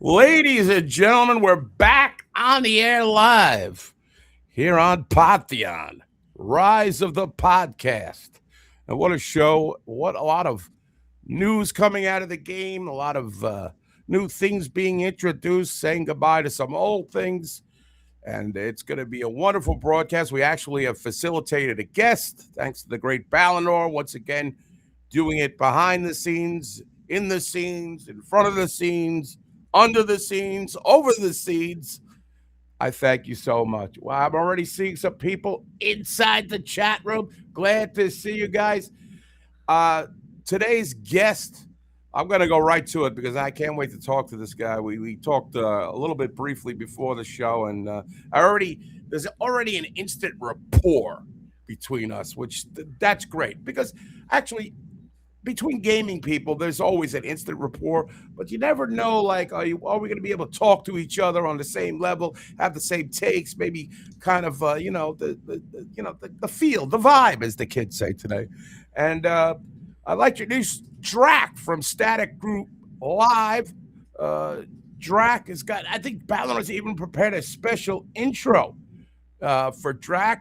Ladies and gentlemen, we're back on the air live here on Pantheon, Rise of the Podcast. And what a show. What a lot of news coming out of the game, a lot of new things being introduced, saying goodbye to some old things. And it's going to be a wonderful broadcast. We actually have facilitated a guest, thanks to the great Ballinor, once again, doing it behind the scenes, in the scenes, in front of the scenes, under the scenes, over the scenes. I thank you so much. Well, I'm already seeing some people inside the chat room. Glad to see you guys. Today's guest, I'm going to go right to it because I can't wait to talk to this guy. We talked a little bit briefly before the show, and there's already an instant rapport between us, which that's great because actually between gaming people, there's always an instant rapport, but you never know, like, are we going to be able to talk to each other on the same level, have the same takes, maybe kind of, the feel, the vibe, as the kids say today. And I'd like to introduce Draq from Static Group Live. Draq has got, I think Ballon has even prepared a special intro for Draq.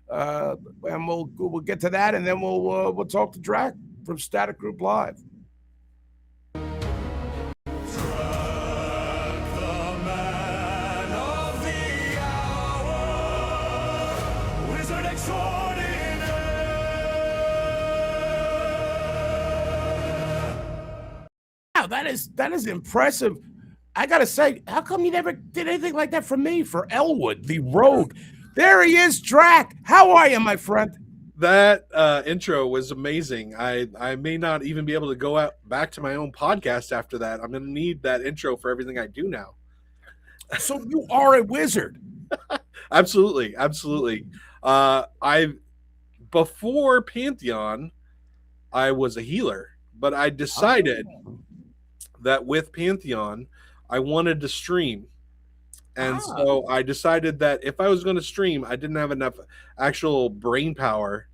And we'll get to that, and then we'll talk to Draq from Static Group Live. Wow, that is impressive. I gotta say, how come you never did anything like that for me, for Elwood, the Rogue? There he is, Draq. How are you, my friend? That intro was amazing. I may not even be able to go back to my own podcast after that. I'm going to need that intro for everything I do now. So you are a wizard. Absolutely. Before Pantheon, I was a healer, but I decided that with Pantheon, I wanted to stream. And so I decided that if I was going to stream, I didn't have enough actual brain power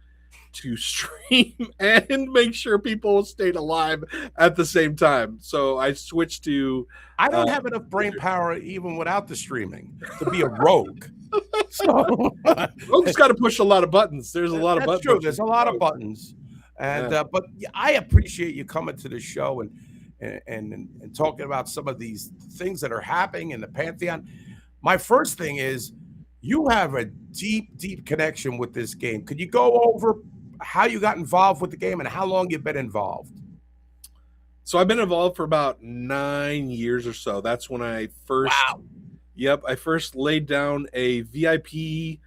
to stream and make sure people stayed alive at the same time. So I switched to... I don't have enough brain power even without the streaming to be a rogue. So Rogue's got to push a lot of buttons. There's a lot of buttons. That's true. There's a lot of buttons. And but I appreciate you coming to the show and talking about some of these things that are happening in the Pantheon. My first thing is you have a deep connection with this game. Could you go over how you got involved with the game and how long you've been involved? So I've been involved for about 9 years or so. That's when I first, I first laid down a VIP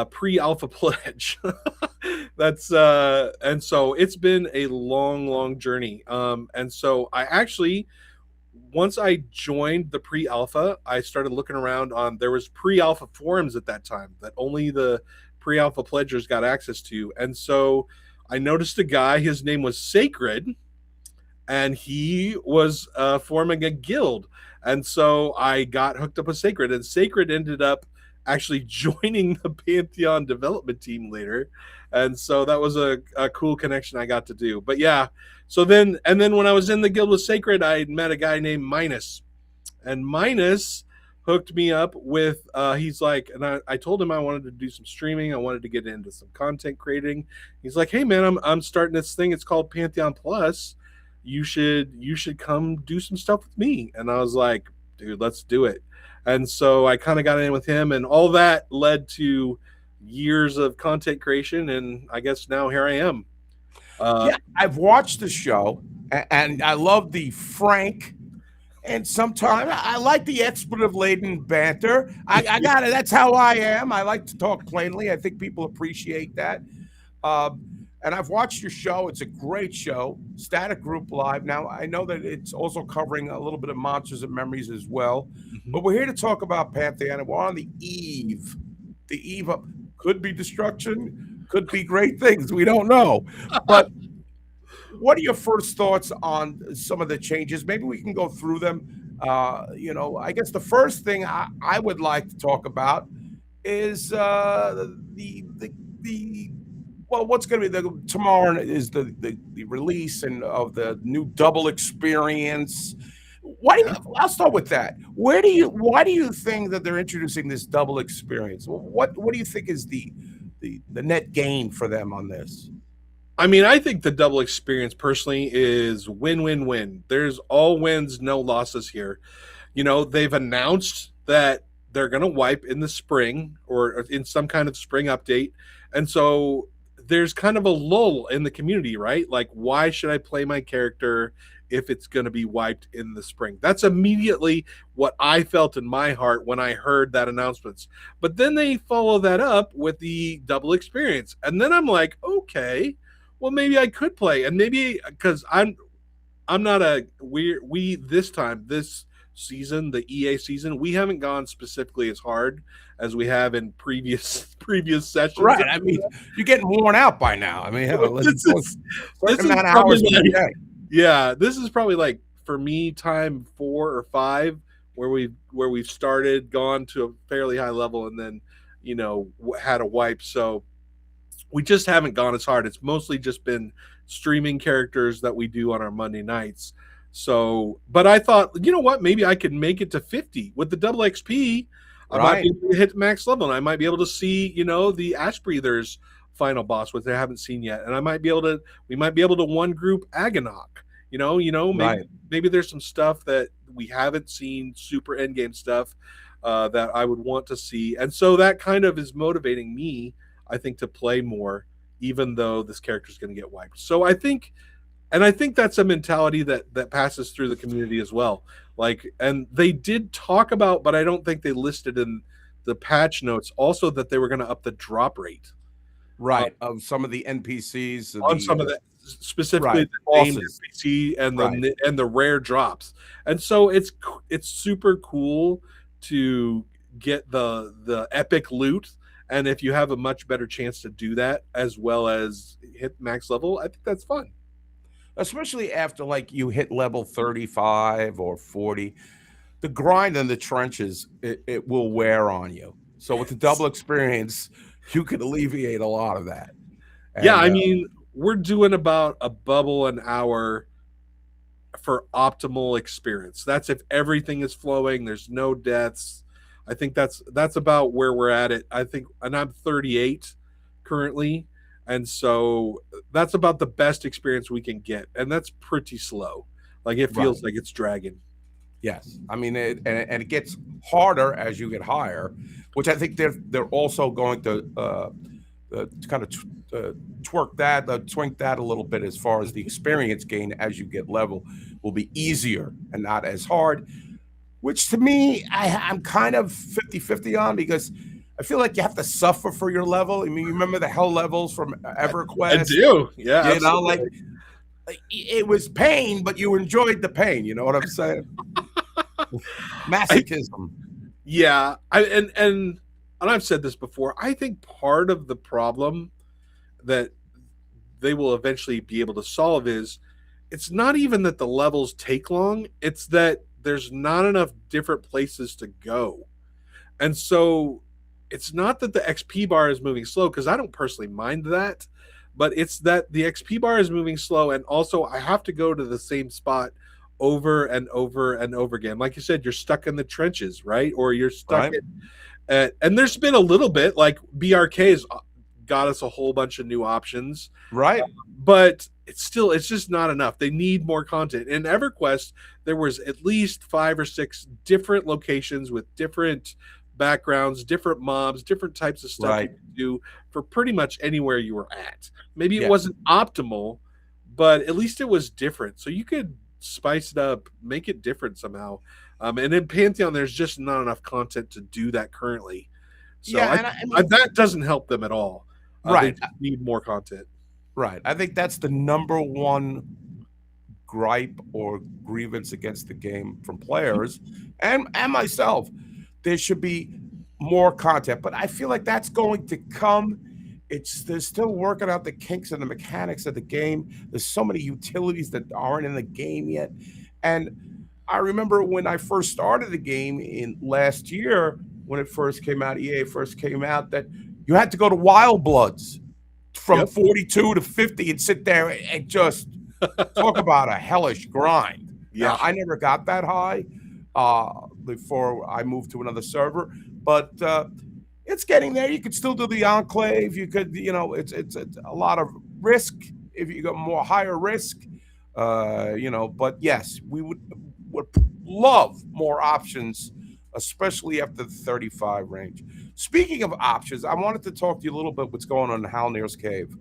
pre-alpha pledge. That's and so it's been a long journey. And so I actually, once I joined the pre-alpha, I started looking around there was pre-alpha forums at that time that only the pre-alpha pledgers got access to. And so I noticed a guy, his name was Sacred, and he was forming a guild. And so I got hooked up with Sacred, and Sacred ended up actually joining the Pantheon development team later. And so that was a cool connection I got to do. But yeah, so then when I was in the guild with Sacred, I met a guy named Minus. And Minus hooked me up with, he's like, and I told him I wanted to do some streaming. I wanted to get into some content creating. He's like, hey man, I'm starting this thing. It's called Pantheon Plus. You should come do some stuff with me. And I was like, dude, let's do it. And so I kind of got in with him, and all that led to years of content creation. And I guess now here I am. I've watched the show, and I love the frank, and sometimes I like the expletive-laden banter. I got it. That's how I am. I like to talk plainly. I think people appreciate that. And I've watched your show. It's a great show, Static Group Live. Now, I know that it's also covering a little bit of Monsters and Memories as well. Mm-hmm. But we're here to talk about Pantheon, and we're on the eve of could be destruction, could be great things. We don't know. But what are your first thoughts on some of the changes? Maybe we can go through them. I guess the first thing I would like to talk about is what's going to be tomorrow is the release of the new double experience. Why do Yeah. you, I'll start with that. Why do you think that they're introducing this double experience? What do you think is the net gain for them on this? I mean, I think the double experience personally is win win win. There's all wins, no losses here. They've announced that they're going to wipe in the spring or in some kind of spring update. And so there's kind of a lull in the community, right? Like, why should I play my character if it's going to be wiped in the spring? That's immediately what I felt in my heart when I heard that announcement. But then they follow that up with the double experience. And then I'm like, okay, well, maybe I could play. And maybe because I'm not a we this time this season, the EA season, we haven't gone specifically as hard as we have in previous previous sessions. Right. I mean, you're getting worn out by now. I mean, hell, let's this do a is this certain is amount of probably hours per like, day. yeah, this is probably like for me time 4 or 5 where we've started, gone to a fairly high level, and then had a wipe. So we just haven't gone as hard. It's mostly just been streaming characters that we do on our Monday nights. So, but I thought, you know what? Maybe I could make it to 50 with the double XP. I might Right. be able to hit max level, and I might be able to see, the Ash Breathers final boss, which I haven't seen yet, and we might be able to one group Agonok. Maybe Right. maybe there's some stuff that we haven't seen, super end game stuff that I would want to see, and so that kind of is motivating me, I think, to play more, even though this character is going to get wiped. So I think that's a mentality that passes through the community as well. Like, and they did talk about, but I don't think they listed in the patch notes also that they were going to up the drop rate Right. Of some of the NPCs, on some of the specifically right, the named bosses. NPC and Right. the rare drops. And so it's super cool to get the epic loot. And if you have a much better chance to do that as well as hit max level, I think that's fun. Especially after like you hit level 35 or 40, the grind in the trenches, it will wear on you. So with the double experience, you could alleviate a lot of that. Yeah, And I mean, we're doing about a bubble an hour for optimal experience. That's if everything is flowing, there's no deaths. I think that's about where we're at it. I think, and I'm 38 currently, and so that's about the best experience we can get, and that's pretty slow. Like, it right. feels like it's dragging. Yes, I mean, and it gets harder as you get higher, which I think they're also going to kind of twerk that, twink that a little bit as far as the experience gain as you get level will be easier and not as hard. Which to me, I'm kind of 50-50 on because I feel like you have to suffer for your level. I mean, you remember the hell levels from I EverQuest? do, yeah, You know, absolutely. like it was pain, but you enjoyed the pain. You know what I'm saying? I, Masochism. yeah, and I've said this before. I think part of the problem that they will eventually be able to solve is it's not even that the levels take long, it's that there's not enough different places to go. And so it's not that the XP bar is moving slow, because I don't personally mind that, but it's that the XP bar is moving slow, and also I have to go to the same spot over and over and over again. Like you said, you're stuck in the trenches, right? Or you're stuck Right? and there's been a little bit like BRK's got us a whole bunch of new options, Right? but it's just not enough. They need more content. In EverQuest, there was at least 5 or 6 different locations with different backgrounds, different mobs, different types of stuff you Right. could do for pretty much anywhere you were at. Maybe it Yes. wasn't optimal, but at least it was different. So you could spice it up, make it different somehow. And in Pantheon, there's just not enough content to do that currently. So Yeah, and I mean, that doesn't help them at all. They right, just need more content. right. I think that's the number one gripe or grievance against the game from players and myself. There should be more content, but I feel like that's going to come. It's they're still working out the kinks and the mechanics of the game. There's so many utilities that aren't in the game yet. And I remember when I first started the game in last year, when it first came out, EA first came out, that you had to go to Wild Bloods from Yep. 42 to 50 and sit there and just talk about a hellish grind. Yeah. Now, I never got that high before I moved to another server, but it's getting there. You could still do the enclave. You could, it's a lot of risk if you got more higher risk, But yes, we would love more options, especially after the 35 range. Speaking of options, I wanted to talk to you a little bit what's going on in Halnir's Cave.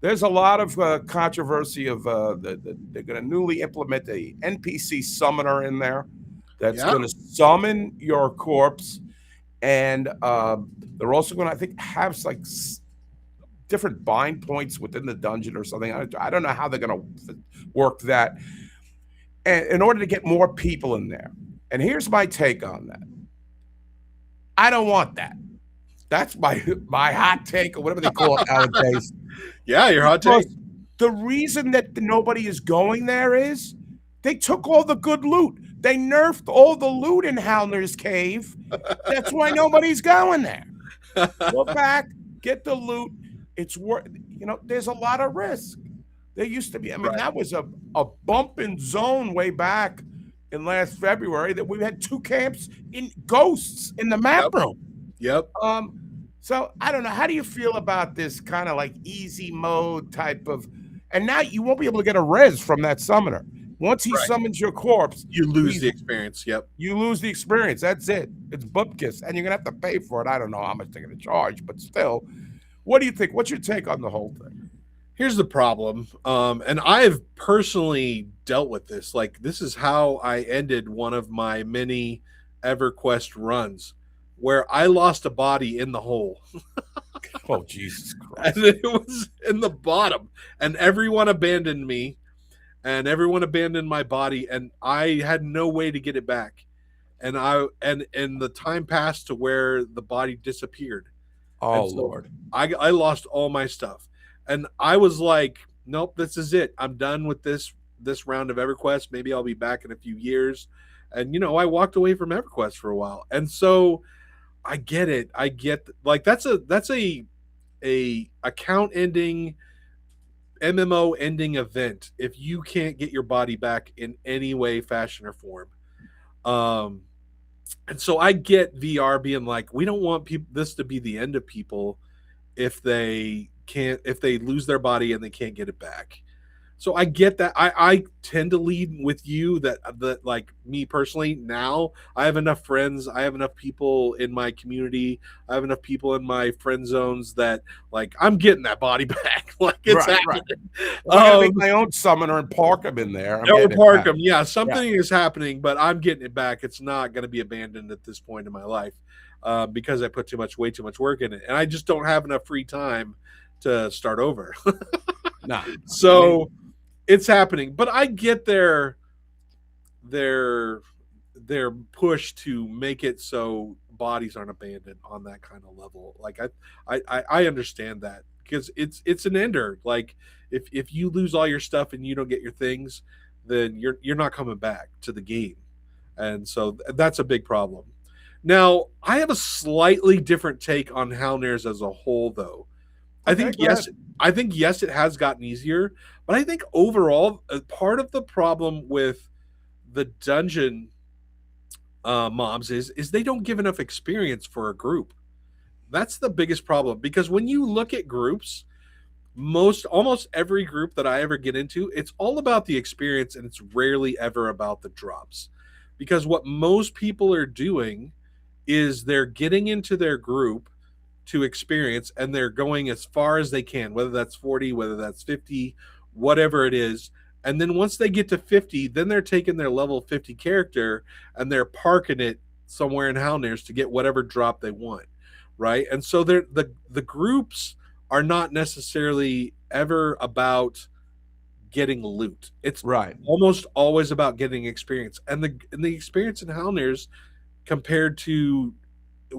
There's a lot of controversy of they're going to newly implement a NPC summoner in there that's Yeah. going to summon your corpse, and they're also going to, I think, have like different bind points within the dungeon or something. I don't know how they're going to work that, and in order to get more people in there. And here's my take on that. I don't want that. That's my hot take, or whatever they call it nowadays. Yeah, your hot take. Because the reason that nobody is going there is they took all the good loot. They nerfed all the loot in Halner's Cave. That's why nobody's going there. Go back, get the loot. It's worth, there's a lot of risk. There used to be, Right. that was a bump in zone way back in last February that we had 2 camps in ghosts in the map Yep. room. Yep. So I don't know. How do you feel about this kind of like easy mode type of? And now you won't be able to get a res from that summoner. Once he Right. summons your corpse, You lose the experience. Yep. you lose the experience. That's it. It's bupkis, and you're gonna have to pay for it. I don't know how much they're gonna charge, but still, what do you think? What's your take on the whole thing? Here's the problem. And I've personally dealt with this. Like, this is how I ended one of my many EverQuest runs, where I lost a body in the hole. Oh Jesus Christ! And it was in the bottom, and everyone abandoned me, and everyone abandoned my body, and I had no way to get it back. And the time passed to where the body disappeared. Oh And so Lord! I lost all my stuff, and I was like, nope, this is it. I'm done with this round of EverQuest. Maybe I'll be back in a few years. And I walked away from EverQuest for a while, and so I get it. I get, like, that's a account ending, MMO ending event if you can't get your body back in any way, fashion, or form. Um, and so I get VR being like, we don't want this to be the end of people if they lose their body and they can't get it back. So I get that. I tend to lead with you that like, me personally, now I have enough friends, I have enough people in my community, I have enough people in my friend zones that, like, I'm getting that body back. Like, it's Right, happening. Well, I gotta make my own summoner and park him in there. I'm Or getting it park back. them. Yeah, something is happening, but I'm getting it back. It's not going to be abandoned at this point in my life, because I put way too much work in it, and I just don't have enough free time to start over. Nah. So it's happening, but I get their push to make it so bodies aren't abandoned on that kind of level. Like, I understand that, because it's an ender. Like, if you lose all your stuff and you don't get your things, then you're not coming back to the game, and so that's a big problem. Now, I have a slightly different take on Halnairs as a whole, though. I think yes, it has gotten easier, but I think overall, part of the problem with the dungeon mobs is they don't give enough experience for a group. That's the biggest problem, because when you look at groups, almost every group that I ever get into, it's all about the experience, and it's rarely ever about the drops. Because what most people are doing is they're getting into their group to experience, and they're going as far as they can, whether that's 40, whether that's 50, whatever it is. And then once they get to 50, then they're taking their level 50 character and they're parking it somewhere in Halnairs to get whatever drop they want, right? And so the groups are not necessarily ever about getting loot. It's Right. almost always about getting experience. And the experience in Halnairs, compared to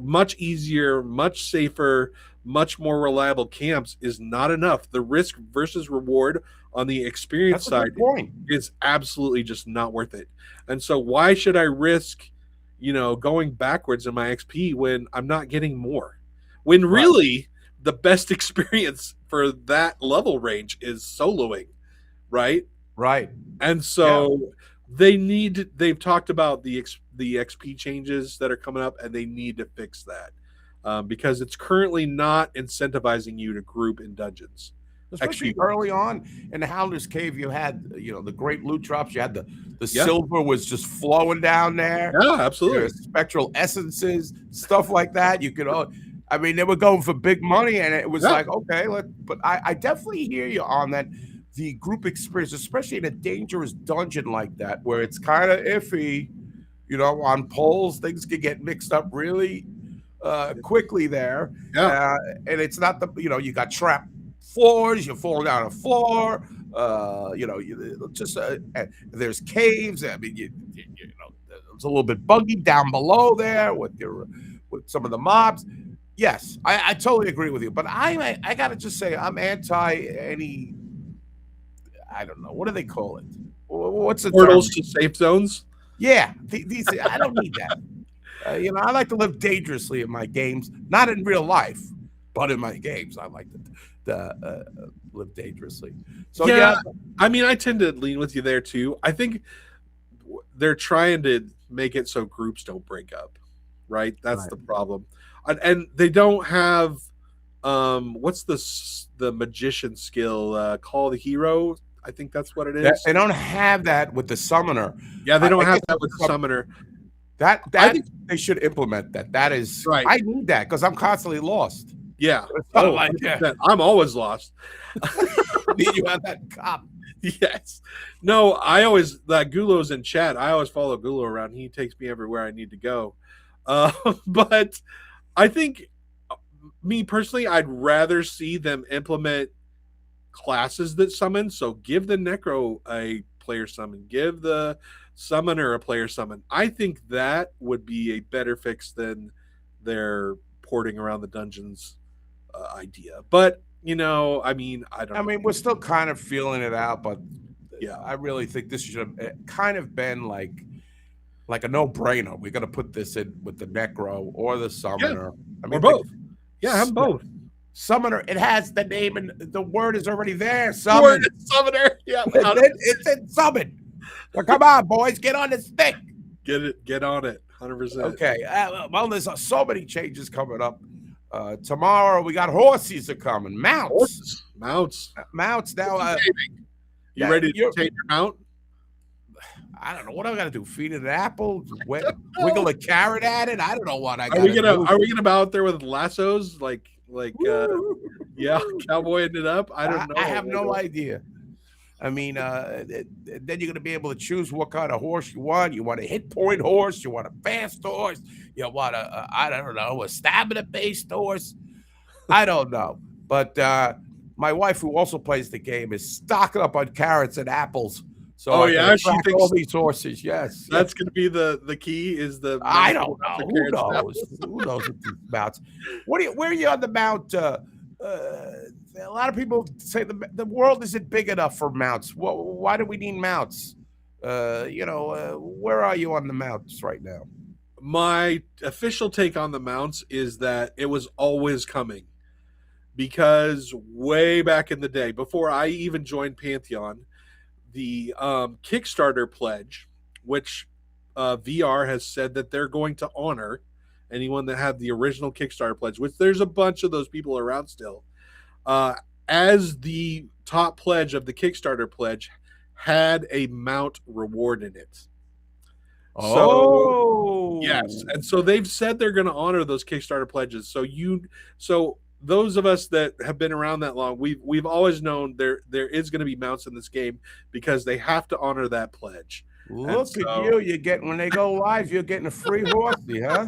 much easier, much safer, much more reliable camps, is not enough. The risk versus reward on the experience That's a side good point. is absolutely just not worth it. And so why should I risk, going backwards in my XP when I'm not getting more? When really the best experience for that level range is soloing, right? Right. And so they've talked about the XP changes that are coming up, and they need to fix that, because it's currently not incentivizing you to group in dungeons. Especially XP early on in the Howler's Cave, you had the great loot drops. You had the Yeah. silver was just flowing down there. Yeah, absolutely. Spectral essences, stuff like that. You could, I mean, they were going for big money, and it was like, okay, but I definitely hear you on that. The group experience, especially in a dangerous dungeon like that, where it's kind of iffy, on poles, things can get mixed up really quickly there. Yeah. And it's not you got trapped floors, you fall down a floor, there's caves. I mean, it's a little bit buggy down below there with some of the mobs. Yes, I totally agree with you, but I gotta just say I'm anti any. I don't know, what do they call it? What's the portals term? to safe zones? Yeah, these I don't need that. I like to live dangerously in my games, not in real life, but in my games. I like to live dangerously. So yeah, I mean, I tend to lean with you there too. I think they're trying to make it so groups don't break up, right? That's the problem, and they don't have what's the magician skill? Call the hero. I think that's what it is. They don't have that with the summoner. Yeah, they don't have that with the summoner. That I think they should implement that. That is right. I need that because I'm constantly lost. Yeah. I'm always lost. Need you at that cop. Yes. No, I always Gulo's in chat. I always follow Gulo around. He takes me everywhere I need to go. But I think, me personally, I'd rather see them implement classes that summon. So give the Necro a player summon. Give the Summoner a player summon. I think that would be a better fix than their porting around the dungeons idea. But I mean, I don't. I mean, we're still kind of feeling it out, but yeah, I really think this should have kind of been like a no-brainer. We're gonna put this in with the Necro or the Summoner. I mean, or both. Have both. Summoner. It has the name and the word is already there. Summoner. Yeah, it's in summon. So come on, boys, get on the stick. Get on it, 100%. Okay. Well, there's so many changes coming up. Tomorrow we got horses are coming. Mounts. Mounts. Now. You ready to take your mount? I don't know what I got to do. Feed it an apple, wiggle a carrot at it. I don't know what I got. Are we gonna be out there with lassos, cowboying it up? I don't know. I have no idea. I mean, then you're going to be able to choose what kind of horse you want. You want a hit point horse. You want a fast horse. You want a stamina-based horse. I don't know. But my wife, who also plays the game, is stocking up on carrots and apples. So she thinks all these horses. Yes, that's going to be the key. Is the I don't know. Who knows? Who knows with these mounts? Where are you on the mount? A lot of people say the world isn't big enough for mounts. Why do we need mounts? Where are you on the mounts right now? My official take on the mounts is that it was always coming, because way back in the day, before I even joined Pantheon, the Kickstarter pledge, which VR has said that they're going to honor anyone that had the original Kickstarter pledge, which there's a bunch of those people around still, as the top pledge of the Kickstarter pledge, had a mount reward in it. So, yes, and so they've said they're going to honor those Kickstarter pledges. So those of us that have been around that long, we've always known there is going to be mounts in this game, because they have to honor that pledge. Look at you! You get, when they go live, you're getting a free horsey, huh?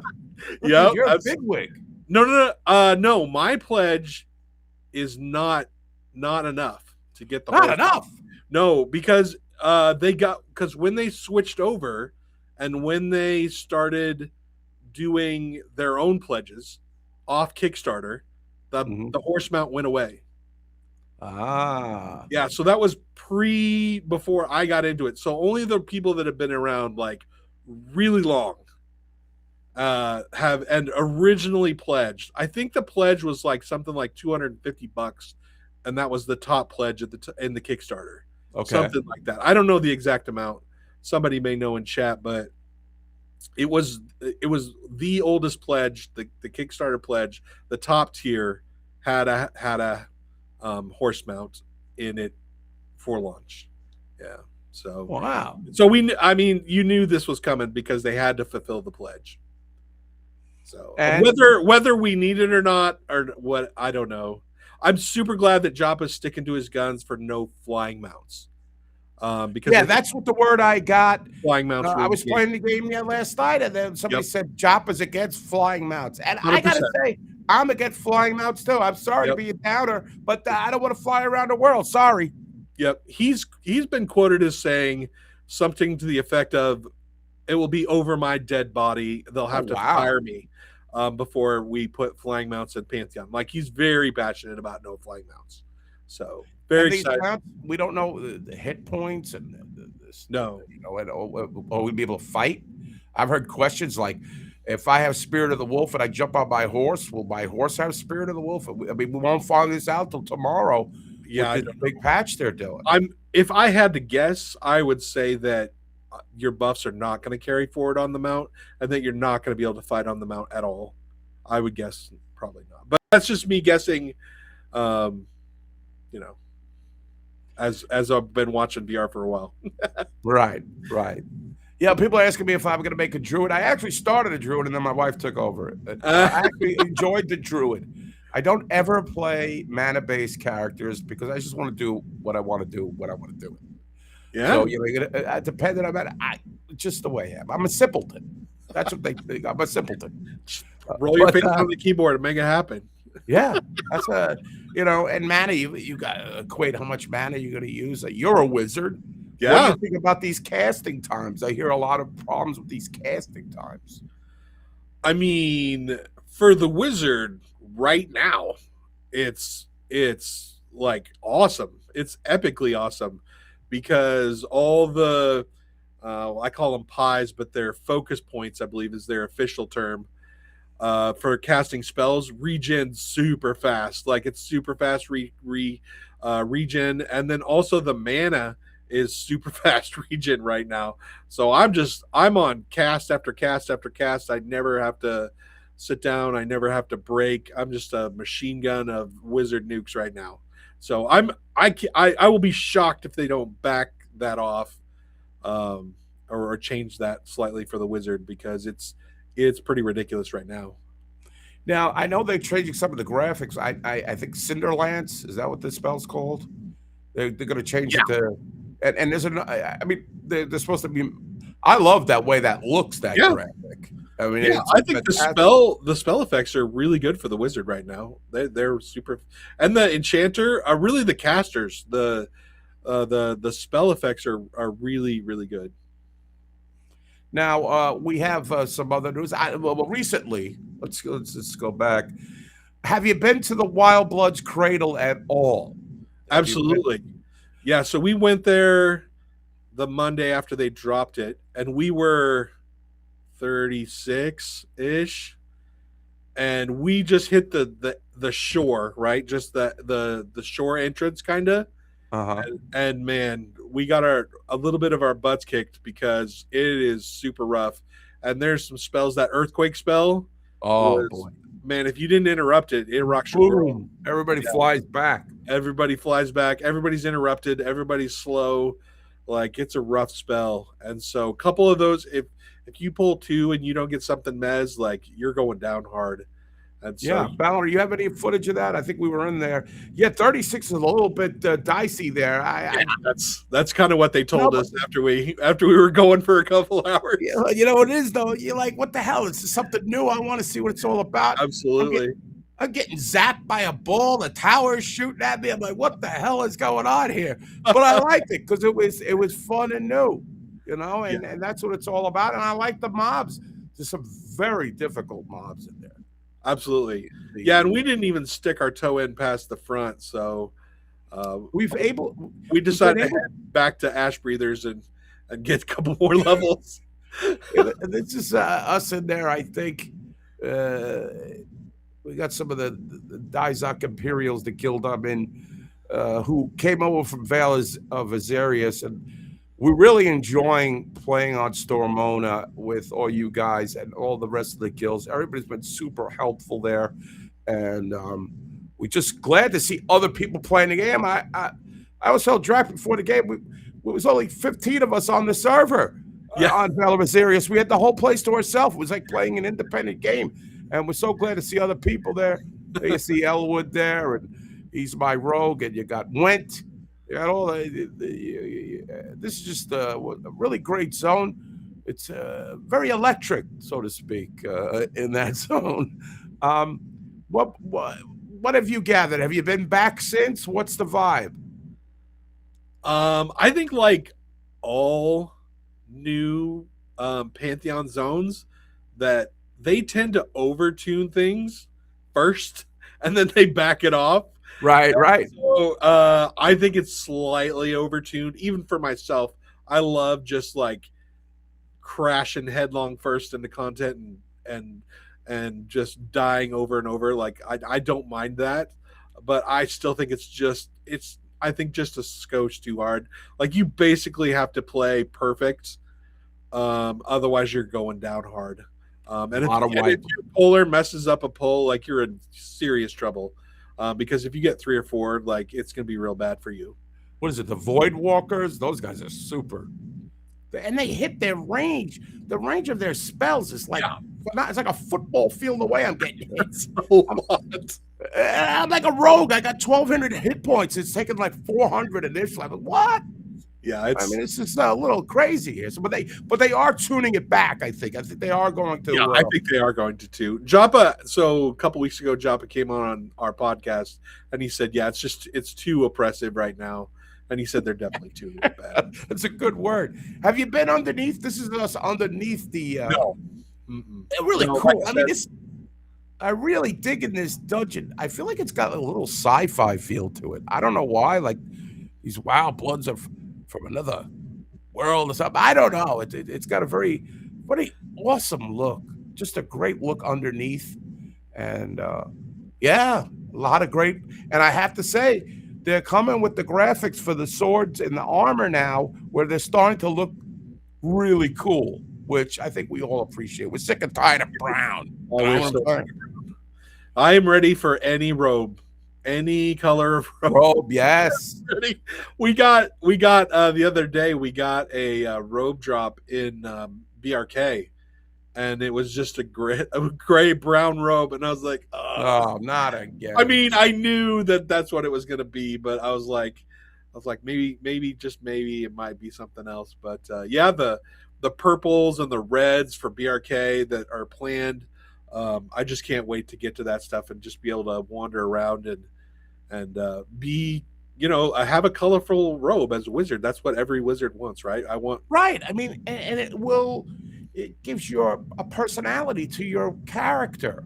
Yeah, you're a bigwig. No. My pledge is not enough to get the. Not enough. No, because when they switched over, and when they started doing their own pledges off Kickstarter, the horse mount went away. Yeah, so that was before I got into it. So only the people that have been around really long have and originally pledged. I think the pledge was something like $250, and that was the top pledge in the Kickstarter. Okay, something like that. I don't know the exact amount. somebody may know in chat, but it was the oldest pledge, the Kickstarter pledge. The top tier had a horse mount in it for launch. Yeah. So Wow. I mean, you knew this was coming because they had to fulfill the pledge. So And whether we need it or not, or what, I don't know. I'm super glad that Joppa's sticking to his guns for no flying mounts. Because yeah, I think that's what the word I got. flying mounts I ruin the was game. playing the game last night, and then somebody Yep. said Joppa's against flying mounts. And I 100%. gotta say, I'm against flying mounts too. I'm sorry to Yep. be a downer, but I don't want to fly around the world. Sorry. Yep. He's been quoted as saying something to the effect of, "It will be over my dead body. They'll have to wow. fire me before we put flying mounts at Pantheon." Like, he's very passionate about no flying mounts. So very And these excited. mounts, we don't know the hit points and No. you know, and, will we be able to fight? I've heard questions like, if I have Spirit of the Wolf and I jump on my horse, will my horse have Spirit of the Wolf? I mean, we won't find this out till tomorrow. Yeah, with this big patch they're doing. If I had to guess, I would say that your buffs are not going to carry forward on the mount, and that you're not going to be able to fight on the mount at all. I would guess probably not, but that's just me guessing. You know, as I've been watching VR for a while. Right. Yeah, people are asking me if I'm going to make a druid. I actually started a druid, and then my wife took over it. And I actually enjoyed the druid. I don't ever play mana-based characters because I just want to do what I want to do when I want to do it. Yeah. So, you know, depending on that, just the way I am. I'm a simpleton. That's what they think. I'm a simpleton. Roll your fingers on the keyboard and make it happen. Yeah, that's you know, and mana, you got to equate how much mana you're going to use. You're a wizard. Yeah. What do you think about these casting times? I hear a lot of problems with these casting times. I mean, for the wizard right now, it's like awesome. It's epically awesome because all the I call them pies, but they're focus points, I believe is their official term. For casting spells, regen super fast. Like, it's super fast regen, and then also the mana is super fast regen right now. So I'm on cast after cast after cast. I never have to sit down. I never have to break. I'm just a machine gun of wizard nukes right now. So I will be shocked if they don't back that off, or change that slightly for the wizard, because it's pretty ridiculous right now. Now, I know they're changing some of the graphics. I think Cinderlance, is that what the spell's called? They're going to change it to, and there's I mean, they're supposed to be. I love that way that looks, that graphic. I mean, I think the spell effects are really good for the wizard right now. They're super, and the enchanter are really the casters. The spell effects are really, really good. Now we have some other news. Well, recently, let's go back. Have you been to the Wild Bloods Cradle at all? Absolutely. Yeah, so we went there the Monday after they dropped it, and we were 36-ish, and we just hit the shore, right? Just the shore entrance, kind of. And man, we got a little bit of our butts kicked because it is super rough. And there's some spells. That earthquake spell. Oh boy, man! If you didn't interrupt it, it rocks your world. Everybody flies back. Everybody flies back. Everybody's interrupted. Everybody's slow. Like, it's a rough spell. And so, a couple of those, if you pull two and you don't get something mez, like, you're going down hard. And so, yeah, Ballard, you have any footage of that? I think we were in there. Yeah, 36 is a little bit dicey there. That's kind of what they told us after we were going for a couple hours. You know what it is, though. You're like, what the hell? It's something new. I want to see what it's all about. Absolutely. I'm getting zapped by a ball. The tower is shooting at me. I'm like, what the hell is going on here? But I liked it because it was fun and new, you know, and that's what it's all about. And I like the mobs. There's some very difficult mobs in there. Absolutely. Yeah, and we didn't even stick our toe in past the front, so we decided to head back to Ash Breathers and get a couple more levels. This is us in there, I think. We got some of the Dizak Imperials that killed them in, who came over from Vale of Azarius, and we're really enjoying playing on Stormona with all you guys and all the rest of the guilds. Everybody's been super helpful there, and we're just glad to see other people playing the game. I was told Draq before the game. We was only 15 of us on the server Yeah. on Belarus. We had the whole place to ourselves. It was like playing an independent game, and we're so glad to see other people there. You see Elwood there, and he's my rogue, and you got Went. You got all this is just a really great zone. It's very electric, so to speak, in that zone. Um, what have you gathered? Have you been back since? What's the vibe? I think like all new Pantheon zones that they tend to overtune things first and then they back it off. Right. So I think it's slightly overtuned, even for myself. I love just like crashing headlong first into content and just dying over and over. Like I don't mind that, but I still think it's I think just a skosh too hard. Like you basically have to play perfect, otherwise you're going down hard. And if your polar messes up a pull, like you're in serious trouble. Because if you get 3 or 4, like it's gonna be real bad for you. What is it? The Void Walkers? Those guys are super, and they hit their range. The range of their spells is like it's like a football field away. I'm getting hits. I'm like a rogue. I got 1,200 hit points. It's taking like 400 initially. I'm like, what? Yeah, it's just a little crazy here. So, but they are tuning it back. I think they are going to. Yeah, I think they are going to too. Joppa. So a couple weeks ago, Joppa came on our podcast and he said, "Yeah, it's too oppressive right now." And he said they're definitely tuning it back. That's a good word. Have you been underneath? This is us underneath the. No. They're really cool. I mean, I really dig in this dungeon. I feel like it's got a little sci-fi feel to it. I don't know why. Like these wild bloods are from another world or something. I don't know. It's got a very awesome look. Just a great look underneath, and yeah, a lot of great. And I have to say, they're coming with the graphics for the swords and the armor now, where they're starting to look really cool, which I think we all appreciate. We're sick and tired of brown. I am ready for any robe, any color of robe. Yes, we got the other day. We got a robe drop in BRK, and it was just a gray brown robe, and I was like, oh, not again. I mean, I knew that's what it was going to be, but I was like, maybe it might be something else. But yeah, the purples and the reds for BRK that are planned. I just can't wait to get to that stuff and just be able to wander around and be, have a colorful robe as a wizard. That's what every wizard wants, right? Right. I mean, and it gives you a personality to your character,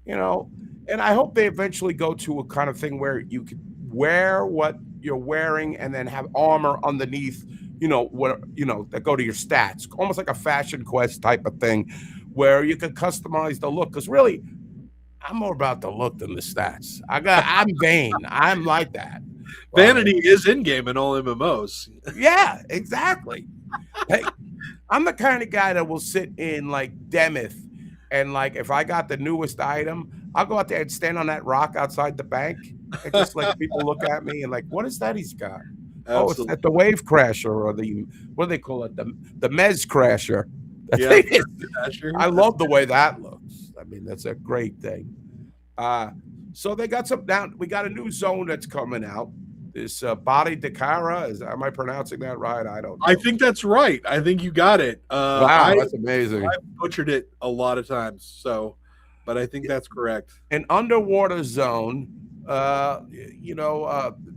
and I hope they eventually go to a kind of thing where you could wear what you're wearing and then have armor underneath, that go to your stats, almost like a Fashion Quest type of thing, where you can customize the look. Because really, I'm more about the look than the stats. I'm vain. I'm like that. Vanity is in game in all MMOs. Yeah, exactly. Hey, I'm the kind of guy that will sit in like Demeth, and like if I got the newest item, I'll go out there and stand on that rock outside the bank, and just like people look at me and like, what is that he's got? Absolutely. Oh, it's at the Wave Crasher, or the, what do they call it? The Mez Crasher. Yeah, I love the way that looks. I mean, that's a great thing. So they got we got a new zone that's coming out. This Body Dakara, am I pronouncing that right? I don't know. I think that's right. I think you got it. Wow, that's amazing. I butchered it a lot of times, but I think that's correct. An underwater zone.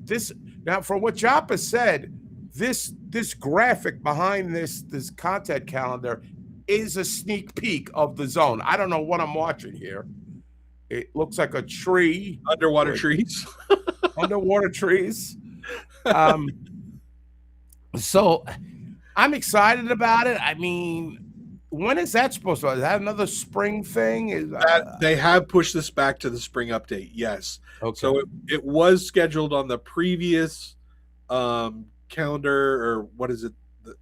This now, from what Joppa said, this graphic behind this content calendar is a sneak peek of the zone. I don't know what I'm watching here. It looks like a tree. Underwater trees. Underwater trees. So I'm excited about it. I mean, when is that supposed to be? Is that another spring thing? They have pushed this back to the spring update, yes. Okay. So it was scheduled on the previous calendar, or what is it?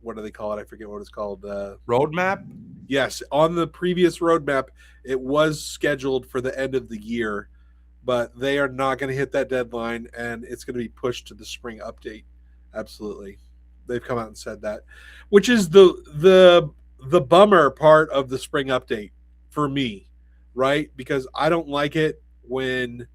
what do they call it? I forget what it's called. Roadmap. Yes, on the previous roadmap, it was scheduled for the end of the year, but they are not going to hit that deadline, and it's going to be pushed to the spring update. Absolutely, they've come out and said that, which is the bummer part of the spring update for me, right? Because I don't like it when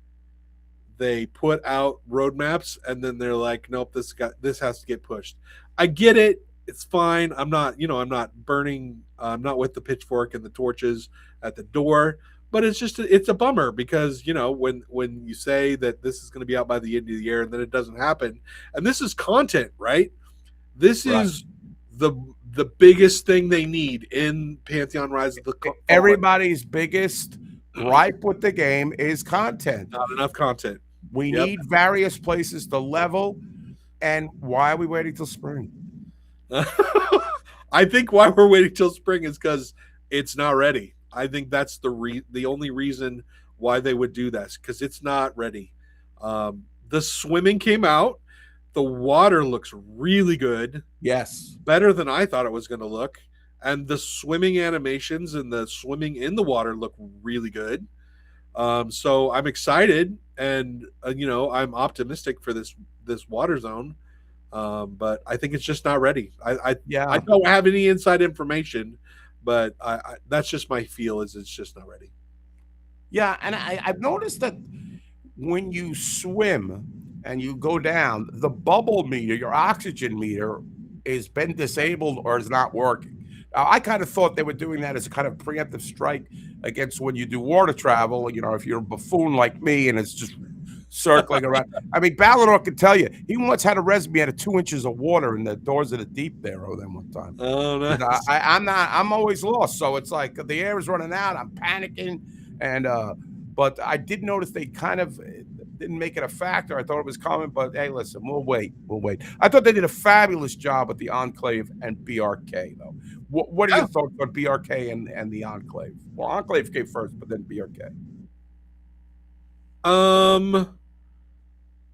they put out roadmaps and then they're like, nope, this has to get pushed. I get it. It's fine. I'm not, I'm not burning. I'm not with the pitchfork and the torches at the door. But it's a bummer because when you say that this is going to be out by the end of the year and then it doesn't happen, and this is content, right? This Right. is the the biggest thing they need in Pantheon Rise of the Fallen. Everybody's biggest gripe with the game is content. Not enough content. We Yep. need various places to level. And why are we waiting till spring? I think why we're waiting till spring is because it's not ready. I think that's the only reason why they would do this, because it's not ready. The swimming came out. The water looks really good, Yes. better than I thought it was going to look, and the swimming animations and the swimming in the water look really good. So I'm excited, and I'm optimistic for this water zone. But I think it's just not ready. I Yeah. don't have any inside information, but that's just my feel, is it's just not ready. Yeah. And I've noticed that when you swim and you go down, the bubble meter, your oxygen meter, has been disabled or is not working. Now, I kind of thought they were doing that as a kind of preemptive strike against when you do water travel. If you're a buffoon like me and it's just circling around. I mean, Ballador can tell you, he once had a resume out of 2 inches of water in the doors of the deep there over them one time. Oh, And nice. I'm always lost. So it's like the air is running out. I'm panicking. And, but I did notice they kind of didn't make it a factor. I thought it was coming, but hey, listen, we'll wait. We'll wait. I thought they did a fabulous job with the Enclave and BRK, though. What are Yeah. your thoughts on BRK and the Enclave? Well, Enclave came first, but then BRK. Um,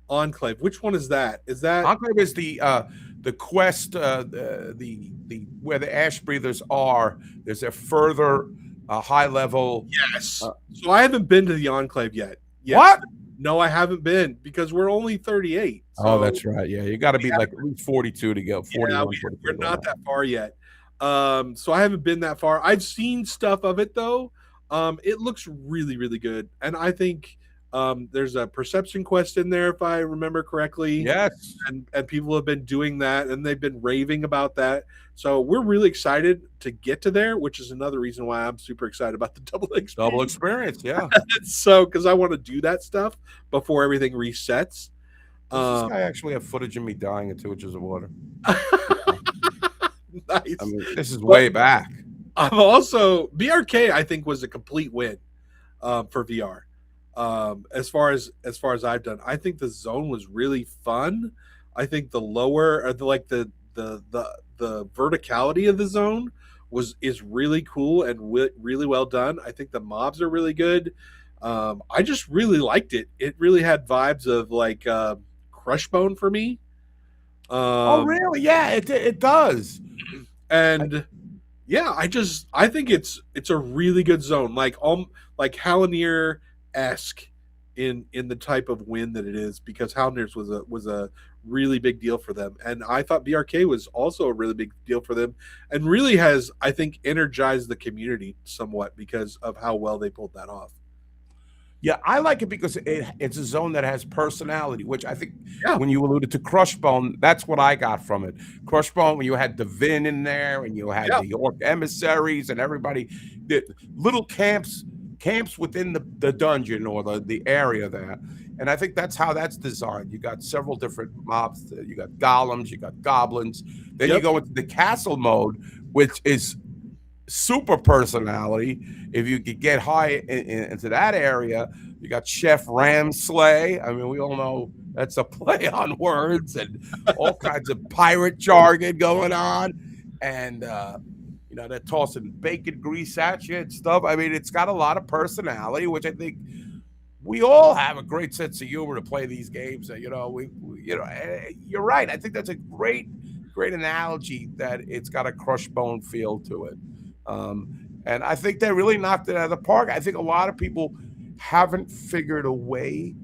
Enclave. Which one is that? Is that Enclave is the quest, the where the ash breathers are. There's a further high level. yes? So I haven't been to the Enclave yet. Yes. What? No, I haven't been because we're only 38. Oh, So that's right. Yeah, you got to be like at least 42 to go. 41, yeah, 42 we're to go not now. that far yet. So I haven't been that far. I've seen stuff of it though. It looks really, really good, and I think there's a perception quest in there if I remember correctly. Yes, And people have been doing that and they've been raving about that. So we're really excited to get to there, which is another reason why I'm super excited about the double XP. double experience. Yeah. So because I want to do that stuff before everything resets. Does this Um, guy actually have footage of me dying in 2 inches of water? nice. I mean, this is But way back. I'm also BRK. I think was a complete win for VR. As far as I've done, I think the zone was really fun. I think the lower, or the verticality of the zone is really cool and really well done. I think the mobs are really good. I just really liked it. It really had vibes of like Crushbone for me. Oh, Um, really? Yeah, it does. and yeah, I think it's a really good zone, like Halanier esque in the type of win that it is, because Halaniers was a really big deal for them, and I thought BRK was also a really big deal for them, and really has, I think, energized the community somewhat because of how well they pulled that off. Yeah, I like it because it's a zone that has personality, which I think Yeah, when you alluded to Crushbone, that's what I got from it. Crushbone, when you had Divin in there and you had yeah, the Orc emissaries and everybody, the little camps within the dungeon or the area there. And I think that's how that's designed. You got several different mobs. You got golems, you got goblins. Then you yep, go into the castle mode, which is super personality. If you could get high into that area, you got Chef Ramslay. I mean, we all know that's a play on words and all kinds of pirate jargon going on. And, they're tossing bacon grease at you and stuff. I mean, it's got a lot of personality, which I think we all have a great sense of humor to play these games. You're right. I think that's a great great analogy that it's got a crushed bone feel to it. And I think they really knocked it out of the park. I think a lot of people haven't figured a way.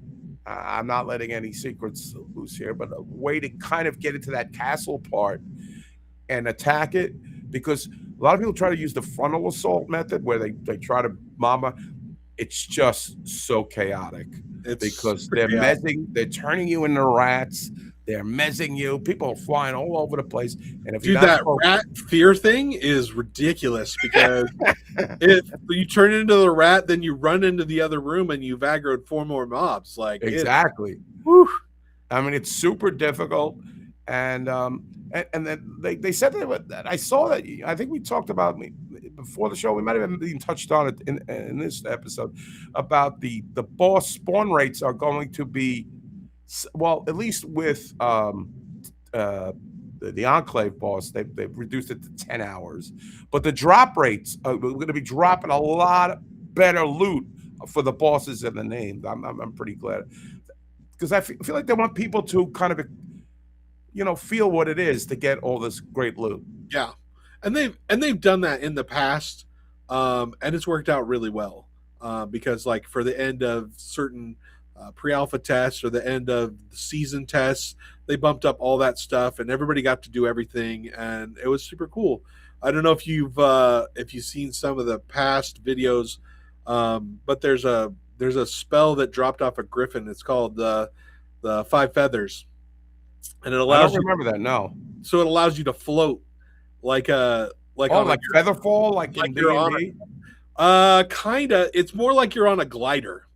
I'm not letting any secrets loose here, but a way to kind of get into that castle part and attack it, because a lot of people try to use the frontal assault method where they try to mama. It's just so chaotic It's because super chaotic. they're turning you into rats, they're mezzing you, people are flying all over the place, and if you're Dude, not that rat fear thing is ridiculous because if you turn into the rat, then you run into the other room and you've aggroed 4 more mobs. Like exactly. whew. I mean, it's super difficult, and and then they said that I saw that. I think we talked about me before the show. We might have even touched on it in this episode about the boss spawn rates are going to be, well, at least with the Enclave boss, they've reduced it to 10 hours, but the drop rates are going to be dropping a lot better loot for the bosses and the names. I'm pretty glad, because I feel like they want people to kind of, feel what it is to get all this great loot. Yeah, and they've done that in the past, and it's worked out really well. Because like for the end of certain pre-alpha tests or the end of the season tests, they bumped up all that stuff, and everybody got to do everything, and it was super cool. I don't know if you've seen some of the past videos, but there's a spell that dropped off a griffin. It's called the 5 feathers, and it I don't allows you. remember that. No. So it allows you to float like Oh, on like Featherfall, like in you're on D&D? kinda. It's more like you're on a glider.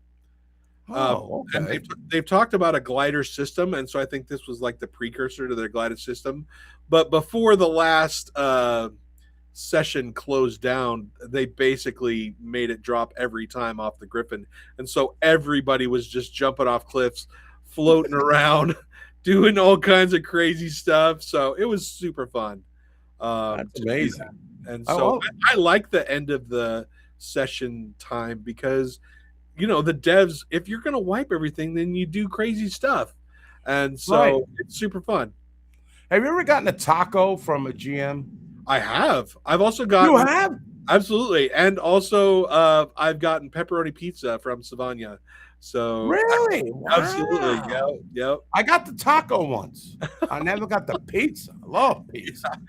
Oh, And okay. they've talked about a glider system, and so I think this was like the precursor to their glider system. But before the last session closed down, they basically made it drop every time off the Griffin, and so everybody was just jumping off cliffs, floating around, doing all kinds of crazy stuff. So it was super fun. That's To do that. amazing. And Oh, so well, I like the end of the session time because the devs, if you're going to wipe everything, then you do crazy stuff, and right. so it's super fun. Have you ever gotten a taco from a GM? I've also You gotten, have? absolutely, and also I've gotten pepperoni pizza from Savannah. So Really? absolutely, yep, Wow. yep. I got the taco once. I never got the pizza. I love pizza.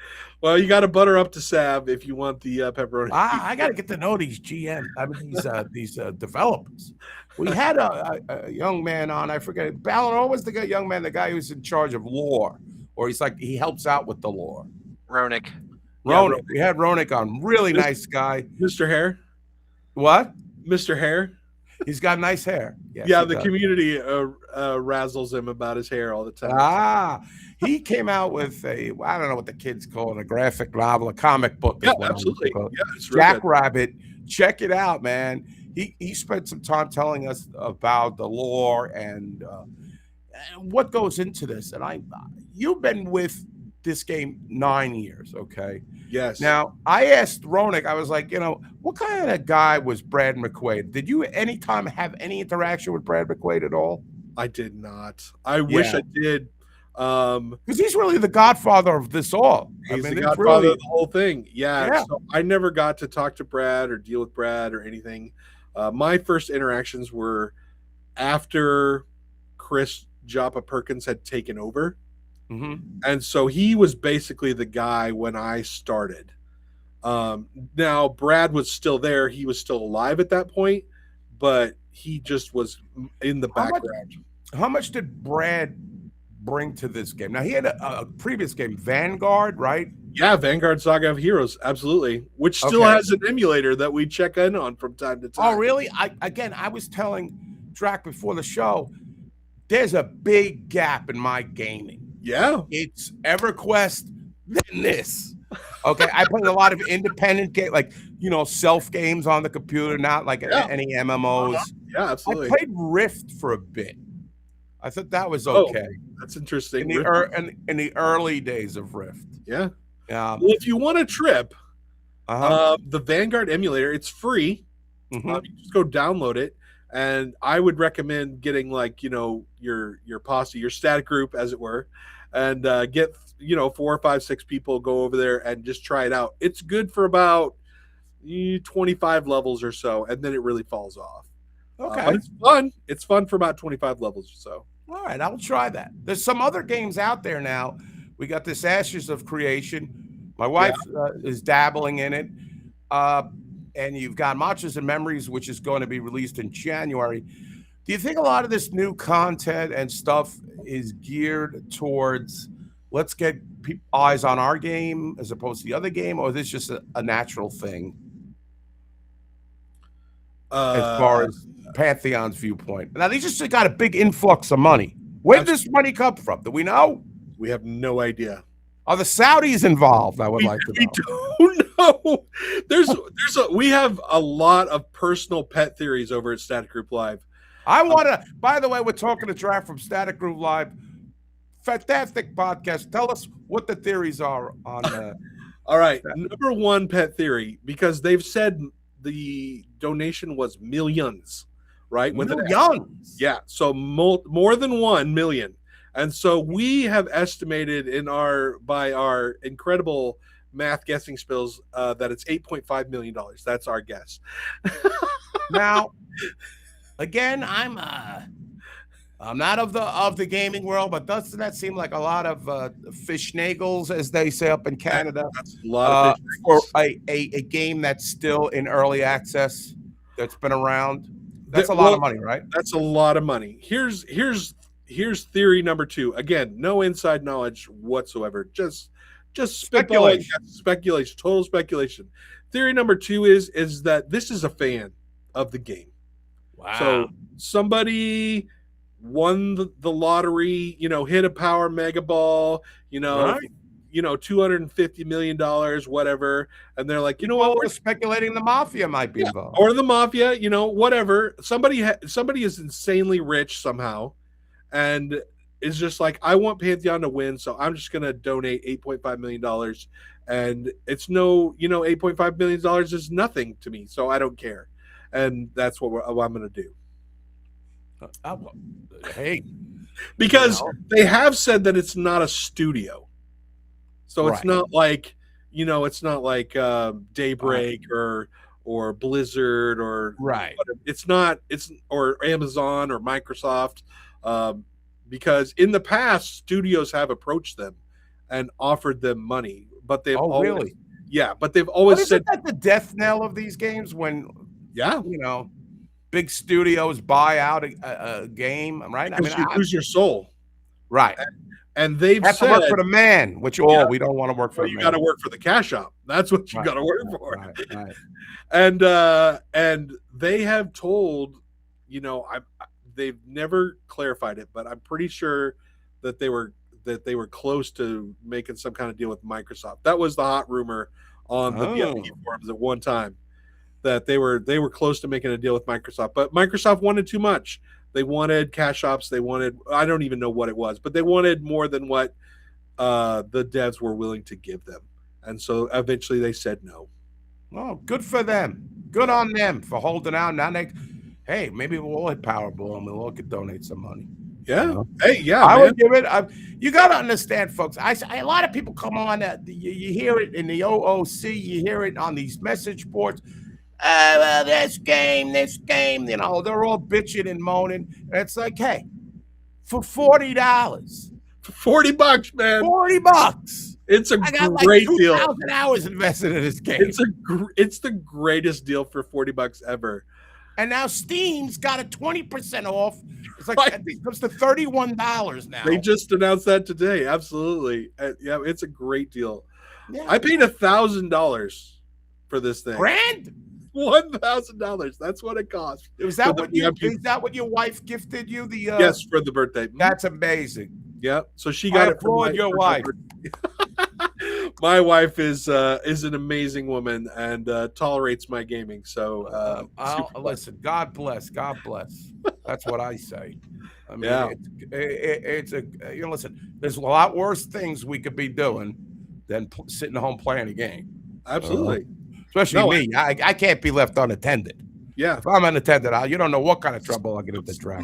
Well, you got to butter up to Sav if you want the pepperoni. I got to get to know these GM. I mean, these developers. We had a young man on. I forget. Ballard was the young man, the guy who's in charge of lore, or he helps out with the lore. Ronick. Yeah, Ronick. We had Ronick on. Really nice guy. Mr. Hare. What? Mr. Hare. He's got nice hair. Yes, Yeah, he the does. community razzles him about his hair all the time. He came out with I don't know what the kids call it, a graphic novel, a comic book. Yeah, absolutely. Yeah, it's real Jack good. Rabbit. Check it out, man. He spent some time telling us about the lore and what goes into this. And you've been with this game 9 years, okay? Yes. Now, I asked Ronick, I was like, what kind of guy was Brad McQuaid? Did you anytime have any interaction with Brad McQuaid at all? I did not. I wish I did. Because he's really the godfather of this all. He's the it's godfather really, of the whole thing. Yeah. Yeah. So I never got to talk to Brad or deal with Brad or anything. My first interactions were after Chris Joppa Perkins had taken over. Mhm. And so he was basically the guy when I started. Now Brad was still there. He was still alive at that point, but he just was in the background. How much did Brad bring to this game? Now, he had a previous game, Vanguard, right? Yeah, Vanguard Saga of Heroes, absolutely. Which still Okay. has an emulator that we check in on from time to time. Oh, really? I was telling Draq before the show, there's a big gap in my gaming. Yeah. It's EverQuest, then this. Okay, I played a lot of independent game, like self games on the computer, not like any MMOs. Yeah, I absolutely. played Rift for a bit. I thought that was Oh, okay That's interesting. in the early days of Rift. Yeah. Yeah. Well, if you want a trip, Uh-huh. the Vanguard emulator, it's free. Mhm. You just go download it, and I would recommend getting your posse, your static group, as it were, and get 4 or 5, 6 people go over there and just try it out. It's good for about 25 levels or so, and then it really falls off. Okay. But it's fun. It's fun for about 25 levels or so. All right, I will try that. There's some other games out there now. We got this Ashes of Creation. My wife is dabbling in it. And you've got Matches and Memories, which is going to be released in January. Do you think a lot of this new content and stuff is geared towards let's get eyes on our game as opposed to the other game, or is this just a natural thing as far as Pantheon's viewpoint? Now, they just got a big influx of money. Where did this money come from? Do we know? We have no idea. Are the Saudis involved? I would like to know. We don't know. We have a lot of personal pet theories over at Static Group Live. I want to, by the way, we're talking to Draq from Static Group Live. Fantastic podcast. Tell us what the theories are on. All right. Number one pet theory, because they've said the donation was millions, right? Millions. Yeah. So more than 1 million. And so we have estimated by our incredible math guessing skills that it's $8.5 million. That's our guess. Now, again, I'm not of the gaming world, but doesn't that seem like a lot of fishnagels, as they say up in Canada? That's a lot of for a game that's still in early access, that's been around. That's a lot of money, right? That's a lot of money. Here's theory number 2. Again, no inside knowledge whatsoever. Just speculation. Speculation, total speculation. Theory number 2 is that this is a fan of the game. Wow. So somebody won the lottery, hit a power mega ball, Right. $250 million, whatever. And they're like, what? We're speculating the mafia might be involved. Or the mafia, whatever. Somebody is insanely rich somehow and is just like, I want Pantheon to win, so I'm just going to donate $8.5 million. And it's $8.5 million is nothing to me, so I don't care. And that's what I'm going to do. Hey, because they have said that it's not a studio, so it's not like Daybreak or Blizzard or it's not or Amazon or Microsoft, because in the past studios have approached them and offered them money, but they've always said that the death knell of these games when Yeah. Big studios buy out a game, right? Because you lose your soul. Right. And they've said, to work for the man, which we don't want to work for. You got to work for the cash up. That's what you got to work for. Right. And they have told, they've never clarified it, but I'm pretty sure that they were close to making some kind of deal with Microsoft. That was the hot rumor on the VIP forums at one time, that they were close to making a deal with Microsoft, but Microsoft wanted too much. They wanted cash ops. They wanted, I don't even know what it was, but they wanted more than what the devs were willing to give them. And so eventually they said no. Oh, good for them. Good on them for holding out. Now hey, maybe we'll hit Powerball and we'll all could donate some money. Yeah. Hey, yeah. I would give it. You got to understand, folks. A lot of people come on. You hear it in the OOC. You hear it on these message boards. Well, this game, they're all bitching and moaning. And it's like, hey, for $40, $40, man, $40. It's a great deal. 2,000 hours invested in this game. It's the greatest deal for $40 ever. And now Steam's got a 20% off. It's like I think it comes to $31 now. They just announced that today. Absolutely, yeah, it's a great deal. Yeah. I paid $1,000 for this thing. Grand? $1,000. That's what it cost. Is that what your wife gifted you? Yes, for the birthday. That's amazing. Yeah. So she got it from your wife. My wife is an amazing woman and tolerates my gaming. So listen, God bless. That's what I say. I mean, listen, there's a lot worse things we could be doing than sitting home playing a game. Absolutely. Especially me. I can't be left unattended. Yeah. If I'm unattended, you don't know what kind of trouble I'll get into Draq.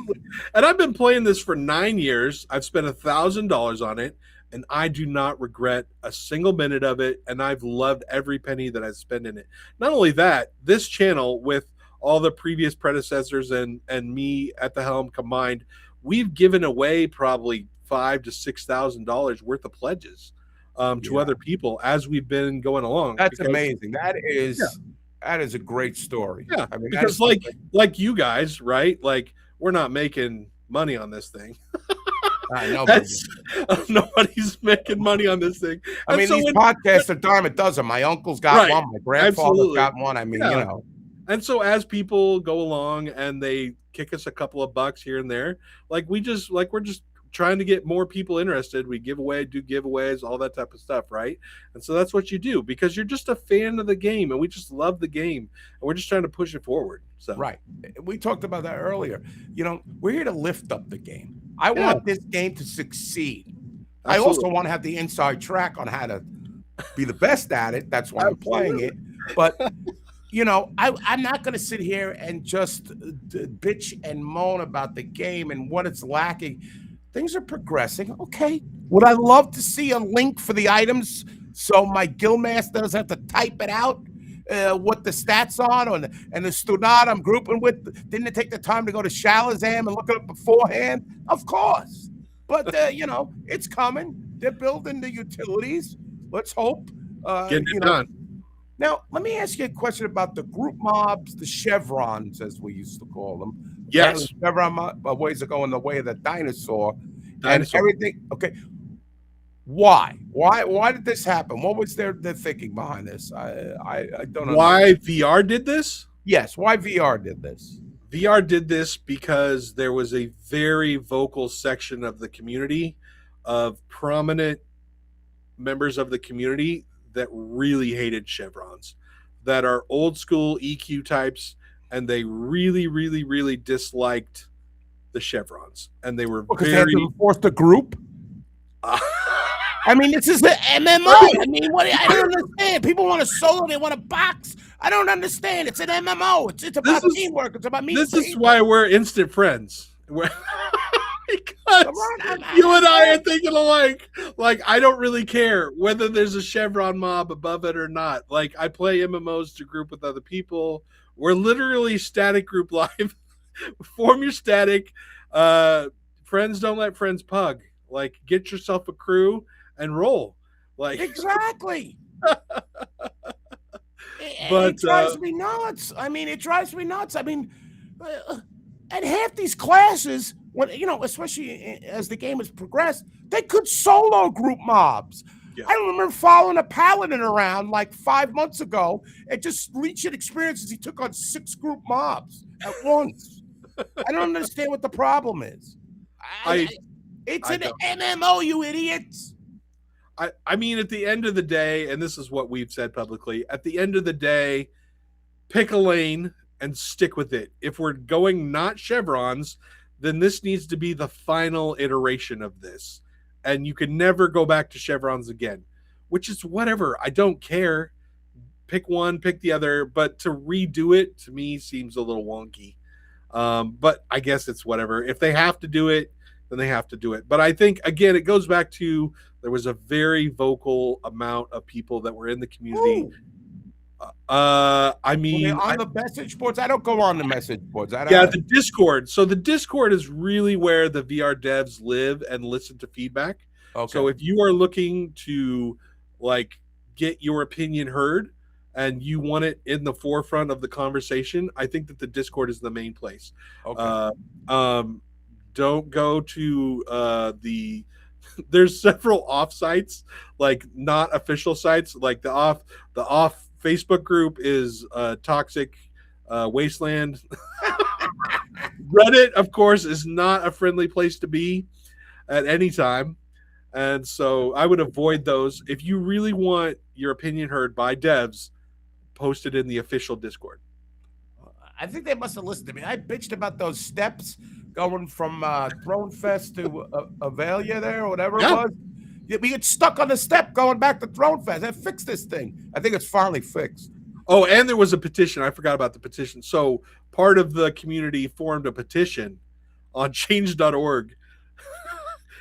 And I've been playing this for 9 years. I've spent $1,000 on it. and I do not regret a single minute of it, and I've loved every penny that I spent in it. Not only that, this channel, with all the previous predecessors and me at the helm combined, we've given away probably $5,000 to $6,000 worth of pledges to Yeah. other people as we've been going along. That's Because amazing. yeah, That is a great story. yeah, I mean, that because is something. like you guys, right? Like, we're not making money on this thing. Nobody. That's nobody's making money on this thing. I And mean, so these when podcasts are dime a dozen. My uncle's got right, one. My grandfather's absolutely. got one. I mean, Yeah. And so as people go along and they kick us a couple of bucks here and there, we're just trying to get more people interested. We do giveaways, all that type of stuff, right? And so that's what you do because you're just a fan of the game and we just love the game and we're just trying to push it forward. So right. We talked about that earlier. We're here to lift up the game. I Yeah. want this game to succeed. I Absolutely. also want to have the inside track on how to be the best at it. That's why I'm playing it. But I'm not going to sit here and just bitch and moan about the game and what it's lacking. Things are progressing. Okay. Would I love to see a link for the items so my guildmaster doesn't have to type it out? What the stats on, and the student I'm grouping with didn't take the time to go to Shalazam and look it up beforehand? Of course. But, it's coming. They're building the utilities. Let's hope. Getting it done. Now, let me ask you a question about the group mobs, the chevrons, as we used to call them. Yes. Chevron ways of going the way of the dinosaur. And Dinosaur. everything. Okay. Why? Why did this happen? What was their thinking behind this? I don't know. Why VR did this? Yes, why VR did this? VR did this because there was a very vocal section of the community of prominent members of the community that really hated chevrons, that are old school EQ types, and they really, really, really disliked the chevrons, and they were Because they had very. to enforce the group. I mean, this is an MMO. I mean, I don't understand. People want to solo, they want to box. I don't understand. It's an MMO. It's about teamwork. It's about me. This is why we're instant friends. Because you and I are thinking alike. Like, I don't really care whether there's a chevron mob above it or not. Like, I play MMOs to group with other people. We're literally static group live. Form your static. Friends don't let friends pug. Like, get yourself a crew and roll. Like, exactly. But it drives me nuts. I mean, it drives me nuts. I mean, at half these classes, when especially as the game has progressed, they could solo group mobs. Yeah. I remember following a paladin around like 5 months ago and just reaching experiences. He took on 6 group mobs at once. I don't understand what the problem is. It's an MMO, you idiots. I mean, at the end of the day, and this is what we've said publicly, at the end of the day, pick a lane and stick with it. If we're going not chevrons, then this needs to be the final iteration of this. And you can never go back to chevrons again, which is whatever. I don't care. Pick one, pick the other. But to redo it, to me, seems a little wonky. But I guess it's whatever. If they have to do it, then they have to do it. But I think, again, it goes back to there was a very vocal amount of people that were in the community. I mean, on the message boards, I don't go on the message boards. The Discord. So the Discord is really where the VR devs live and listen to feedback. Okay. So if you are looking to get your opinion heard and you want it in the forefront of the conversation, I think that the Discord is the main place. Okay. Don't go to the. There's several off sites, like not official sites, like the off Facebook group is Toxic Wasteland. Reddit, of course, is not a friendly place to be at any time. And so I would avoid those. If you really want your opinion heard by devs, post it in the official Discord. I think they must have listened to me. I bitched about those steps going from Throne Fest to Avelia there or whatever it was. We get stuck on the step going back to Throne Fest. I fixed this thing. I think it's finally fixed. Oh, and there was a petition. I forgot about the petition. So part of the community formed a petition on change.org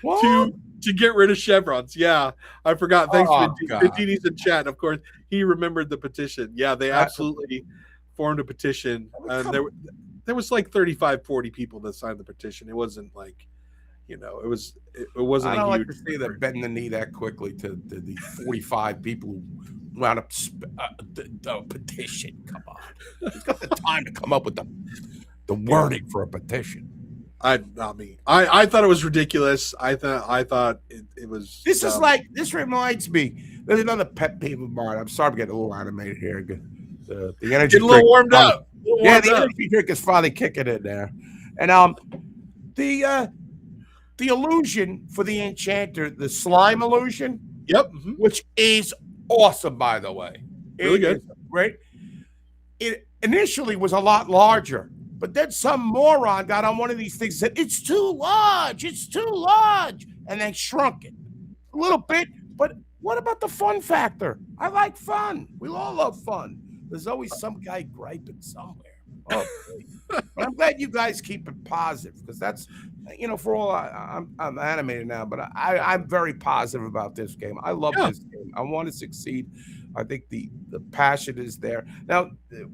What? to to get rid of chevrons. Yeah, I forgot. Thanks, Oh God. Vindini's in chat. Of course, he remembered the petition. Yeah, they That, absolutely formed a petition, I mean, and come there was like 35, 40 people that signed the petition. It wasn't like, it wasn't I a don't like huge to see them effort. bend the knee that quickly to the 45 people who wound up the petition. Come on. Who's got the time to come up with the Yeah, wording for a petition? not me. I thought it was ridiculous. I thought it was This is dumb. like, this reminds me, there's another pet peeve of mine. I'm sorry I'm getting a little animated here. The energy Getting a drink. little warmed up. A little Yeah, warmed the up. energy drink is finally kicking in there. And the the illusion for the enchanter, the slime illusion, Yep. which is awesome, by the way. Really It good. is great. It initially was a lot larger, but then some moron got on one of these things and said, it's too large, and they shrunk it a little bit. But what about the fun factor? I like fun. We all love fun. There's always some guy griping somewhere. Oh, but I'm glad you guys keep it positive, because that's, for all I'm animated now, but I'm very positive about this game. I love Yeah. this game. I want to succeed. I think the passion is there. Now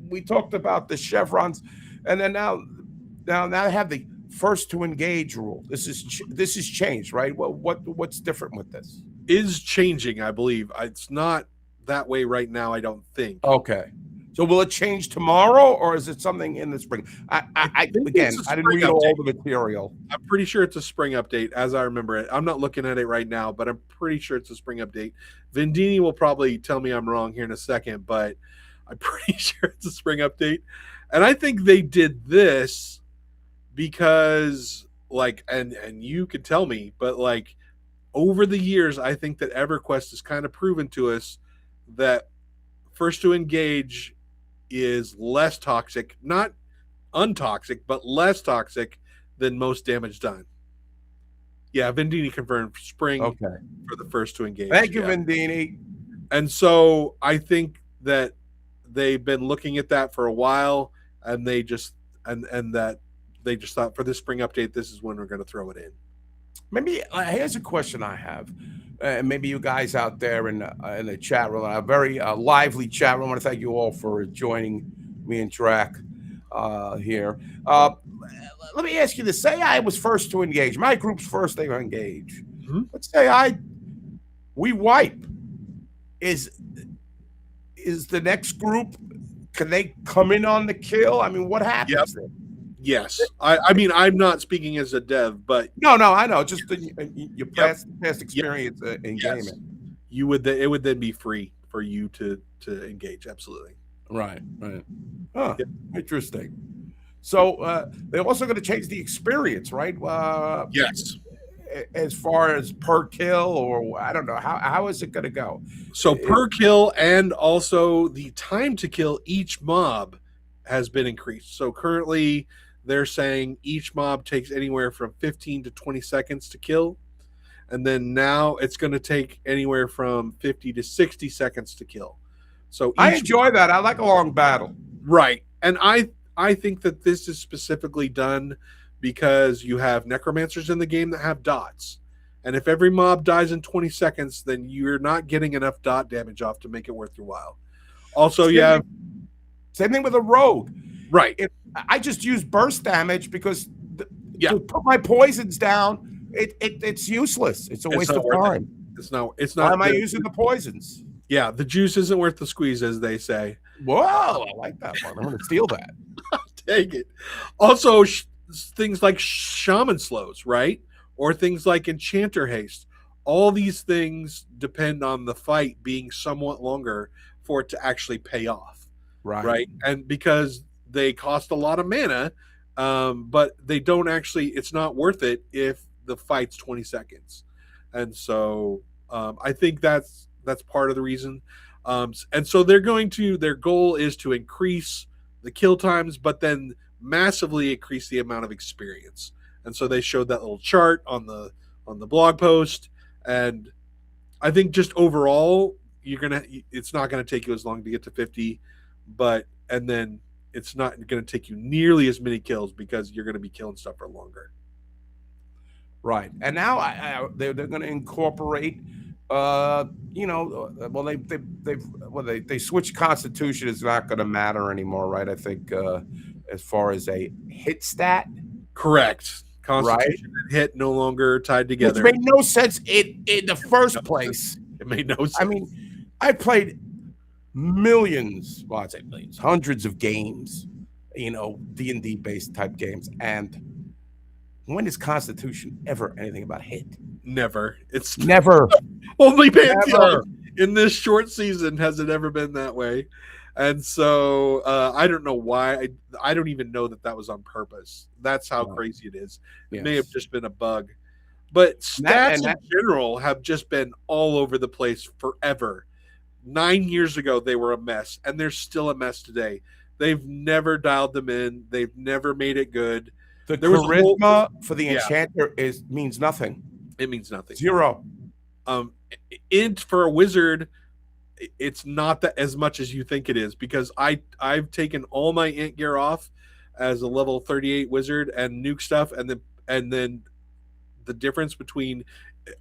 we talked about the chevrons, and then now I have the first to engage rule. This is changed, right? What's different with this? Is changing, I believe. It's not that way right now, I don't think. Okay. So will it change tomorrow, or is it something in the spring? I think again, it's a I didn't spring read all update. the material. I'm pretty sure it's a spring update as I remember it. I'm not looking at it right now, but I'm pretty sure it's a spring update. Vindini will probably tell me I'm wrong here in a second, but I'm pretty sure it's a spring update. And I think they did this because and you could tell me, but over the years, I think that EverQuest has kind of proven to us that first to engage is less toxic, not untoxic, but less toxic than most damage done. Yeah, Vendini confirmed spring Okay. for the first to engage. Thank you, Yeah. Vendini. And so I think that they've been looking at that for a while, and they just and that they just thought for this spring update, this is when we're going to throw it in. Maybe here's a question I have. Maybe you guys out there in the chat room, a very lively chat room. I want to thank you all for joining me and Draq here. Let me ask you this: say I was first to engage. My group's first to engage. Mhm. Let's say we wipe. Is the next group? Can they come in on the kill? I mean, what happens then? Yes, I mean I'm not speaking as a dev, but No, I know. Just your past experience in yes, gaming. it would then be free for you to engage. Absolutely. Right. Huh. Yep. Interesting. So they're also going to change the experience, right? Yes. As far as per kill, or I don't know, how is it going to go? So per kill, and also the time to kill each mob has been increased. So currently they're saying each mob takes anywhere from 15 to 20 seconds to kill. And then now it's going to take anywhere from 50 to 60 seconds to kill. So I enjoy that. I like a long battle. Right. And I think that this is specifically done because you have necromancers in the game that have dots. And if every mob dies in 20 seconds, then you're not getting enough dot damage off to make it worth your while. Also, same thing with a rogue. Right. I just use burst damage because to put my poisons down, it's useless. It's a waste of time. It's not. Why am I using the poisons? Yeah, the juice isn't worth the squeeze, as they say. Whoa, I like that one. I'm going to steal that. Take it. Also, things like shaman slows, right? Or things like enchanter haste. All these things depend on the fight being somewhat longer for it to actually pay off. Right. And because they cost a lot of mana, but they don't actually, it's not worth it if the fight's 20 seconds. And so I think that's part of the reason. And so their goal is to increase the kill times, but then massively increase the amount of experience. And so they showed that little chart on the blog post. And I think just overall, it's not gonna take you as long to get to 50, and then it's not gonna take you nearly as many kills because you're gonna be killing stuff for longer. Right. And now they're going to incorporate, well, they switched constitution is not going to matter anymore, right? I think as far as a hit stat, Correct. right? Constitution and hit no longer tied Which together. made no sense in the It made first no place. sense. It made no sense. I mean, I played millions, well, I'd say millions, hundreds of games, D&D based type games. And when is Constitution ever anything about hit? Never. It's Never. only Pantheon Never. in this short season has it ever been that way. And so I don't know why. I don't even know that was on purpose. That's how crazy it is. It may have just been a bug. But stats in general have just been all over the place forever. 9 years ago, they were a mess, and they're still a mess today. They've never dialed them in. They've never made it good. The charisma for the enchanter means nothing. It means nothing. Zero. Int for a wizard, it's not that as much as you think it is, because I've taken all my int gear off as a level 38 wizard and nuke stuff, and then the difference between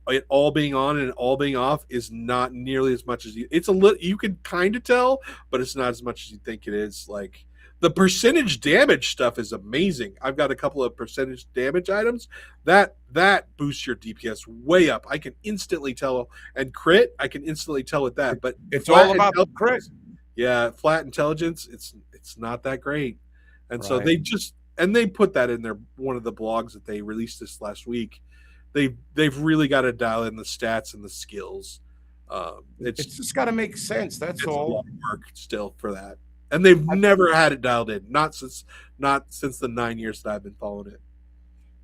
it all being on and it all being off is not nearly as much as it's a little. You can kind of tell, but it's not as much as you think it is. Like the percentage damage stuff is amazing. I've got a couple of percentage damage items that boosts your DPS way up. I can instantly tell, and crit I can instantly tell with that. But it's all about crit. Yeah, flat intelligence. It's not that great, and so they put that in their one of the blogs that they released this last week. They've really got to dial in the stats and the skills. It's just got to make sense. That's all. A lot of work still for that, and they've never had it dialed in. Not since the 9 years that I've been following it.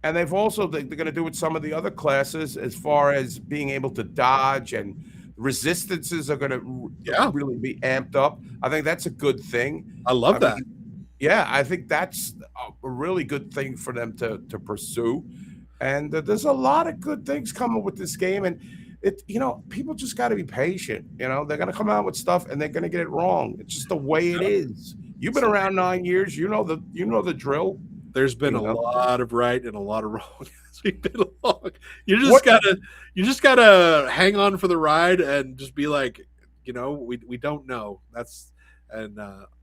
And they're going to do with some of the other classes as far as being able to dodge, and resistances are going to really be amped up. I think that's a good thing. I love that. I think that's a really good thing for them to pursue. And there's a lot of good things coming with this game, and people just got to be patient. They're going to come out with stuff, and they're going to get it wrong. It's just the way it is. You've been around 9 years. You know the drill. There's been a lot of right and a lot of wrong as we've been along. You just gotta hang on for the ride and just be like, we don't know.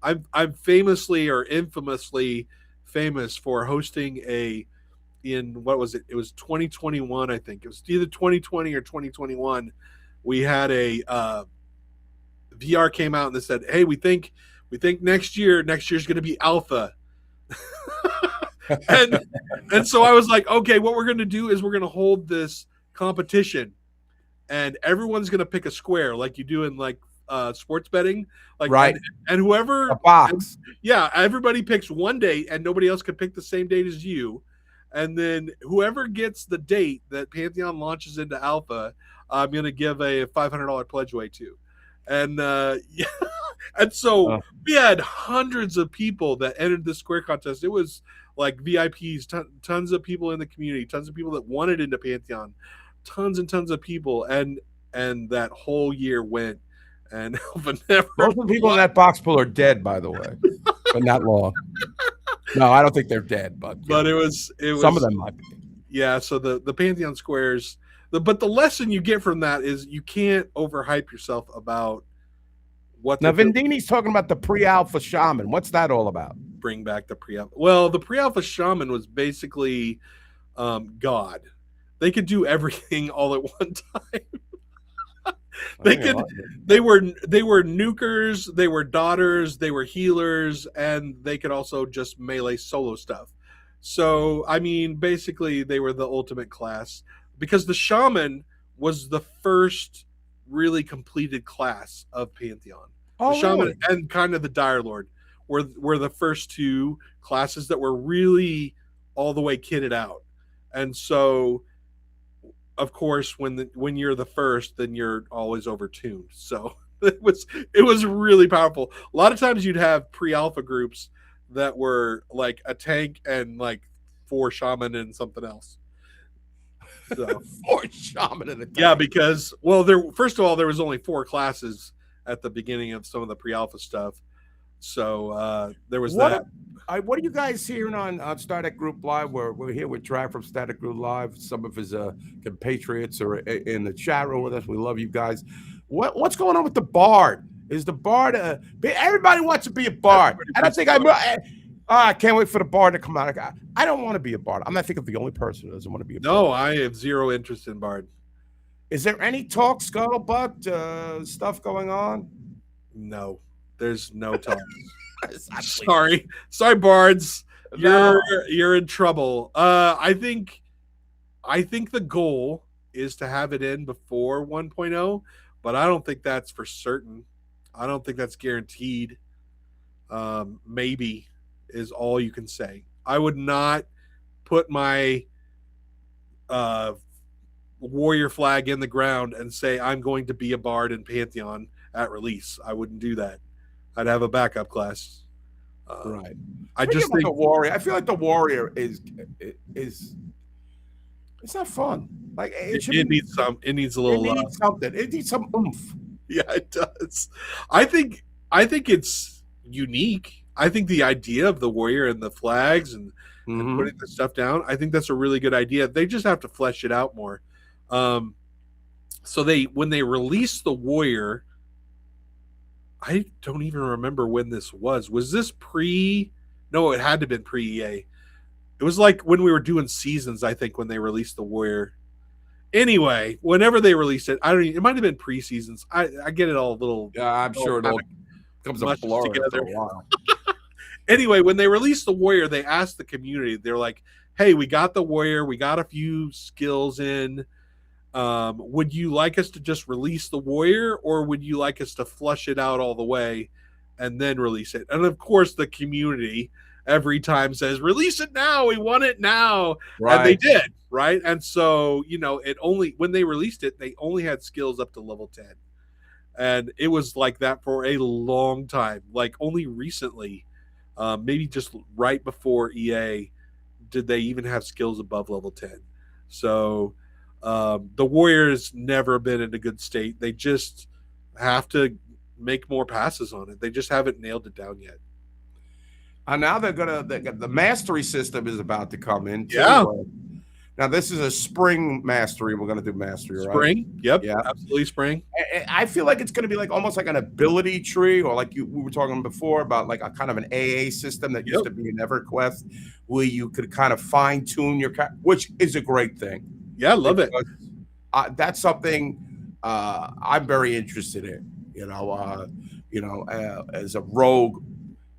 I'm famously or infamously famous for hosting in what was it? It was 2021, I think. It was either 2020 or 2021. We had a VR came out and they said, "Hey, we think next year's going to be alpha." and so I was like, "Okay, what we're going to do is we're going to hold this competition, and everyone's going to pick a square like you do in like sports betting, like right? And whoever a box, everybody picks one date, and nobody else can pick the same date as you." And then whoever gets the date that Pantheon launches into alpha, I'm going to give a $500 pledge away to. And and so we had hundreds of people that entered the square contest. It was like VIPs, tons of people in the community, tons of people that wanted into Pantheon, tons and tons of people. And that whole year went, and Alpha never. Most of the people in that box pool are dead, by the way, but not long. No, I don't think they're dead, but it was some of them might be. Yeah, so the Pantheon squares, but the lesson you get from that is you can't overhype yourself about what. Now Vendini's talking about the pre-alpha shaman. What's that all about? Bring back the pre-alpha. Well, the pre-alpha shaman was basically God. They could do everything all at one time. They were nukers, they were daughters, they were healers, and they could also just melee solo stuff. So I mean, basically they were the ultimate class, because the shaman was the first really completed class of Pantheon. The shaman and kind of the dire lord were the first two classes that were really all the way kitted out. And so of course, when you're the first, then you're always overtuned. So it was really powerful. A lot of times you'd have pre-alpha groups that were like a tank and like 4 shaman and something else. So 4 shaman and a tank. Yeah, because first of all, there was only 4 classes at the beginning of some of the pre-alpha stuff. So there was that. What are you guys hearing on Static Group Live? We're here with Draq from Static Group Live. Some of his compatriots are in the chat room with us. We love you guys. What's going on with the Bard? Is the Bard? Everybody wants to be a Bard. Everybody I don't wants think to be I can't wait for the Bard to come out. I don't want to be a Bard. I'm not thinking of the only person who doesn't want to be a No, Bard. I have zero interest in Bard. Is there any talk, scuttlebutt stuff going on? No, there's no talk. Exactly. Sorry, Bards. No. You're in trouble. I think the goal is to have it in before 1.0, but I don't think that's for certain. I don't think that's guaranteed. Maybe is all you can say. I would not put my uh, warrior flag in the ground and say I'm going to be a bard in Pantheon at release. I wouldn't do that. I'd have a backup class. Right. I just think the warrior. I feel like the warrior is it's not fun. Like it needs some. It needs a little. It needs something. It needs some oomph. Yeah, it does. I think it's unique. I think the idea of the warrior and the flags and putting the stuff down, I think that's a really good idea. They just have to flesh it out more. So when they released the warrior, I don't even remember when this was. Was this pre? No, it had to have been pre EA. It was like when we were doing seasons, I think, when they released the warrior. Anyway, whenever they released it, I don't. It might have been pre-seasons. I get it all a little. Yeah, I'm sure it all comes a blur together. A while. Anyway, when they released the warrior, they asked the community. They're like, "Hey, we got the warrior. We got a few skills in. Would you like us to just release the warrior, or would you like us to flush it out all the way and then release it?" And of course, the community every time says, "Release it now. We want it now," right. And they did, right? And so it only when they released it, they only had skills up to level 10, and it was like that for a long time. Like only recently, maybe just right before EA, did they even have skills above level 10. So the Warriors never been in a good state. They just have to make more passes on it. They just haven't nailed it down yet. And now the mastery system is about to come in. Yeah. Now this is a spring mastery. We're gonna do mastery, right? Spring. Yep. Yeah. Absolutely spring. I feel like it's gonna be like almost like an ability tree, or like we were talking before about like a kind of an AA system that used to be in EverQuest, where you could kind of fine tune your which is a great thing. Yeah, I love it. That's something I'm very interested in. As a rogue.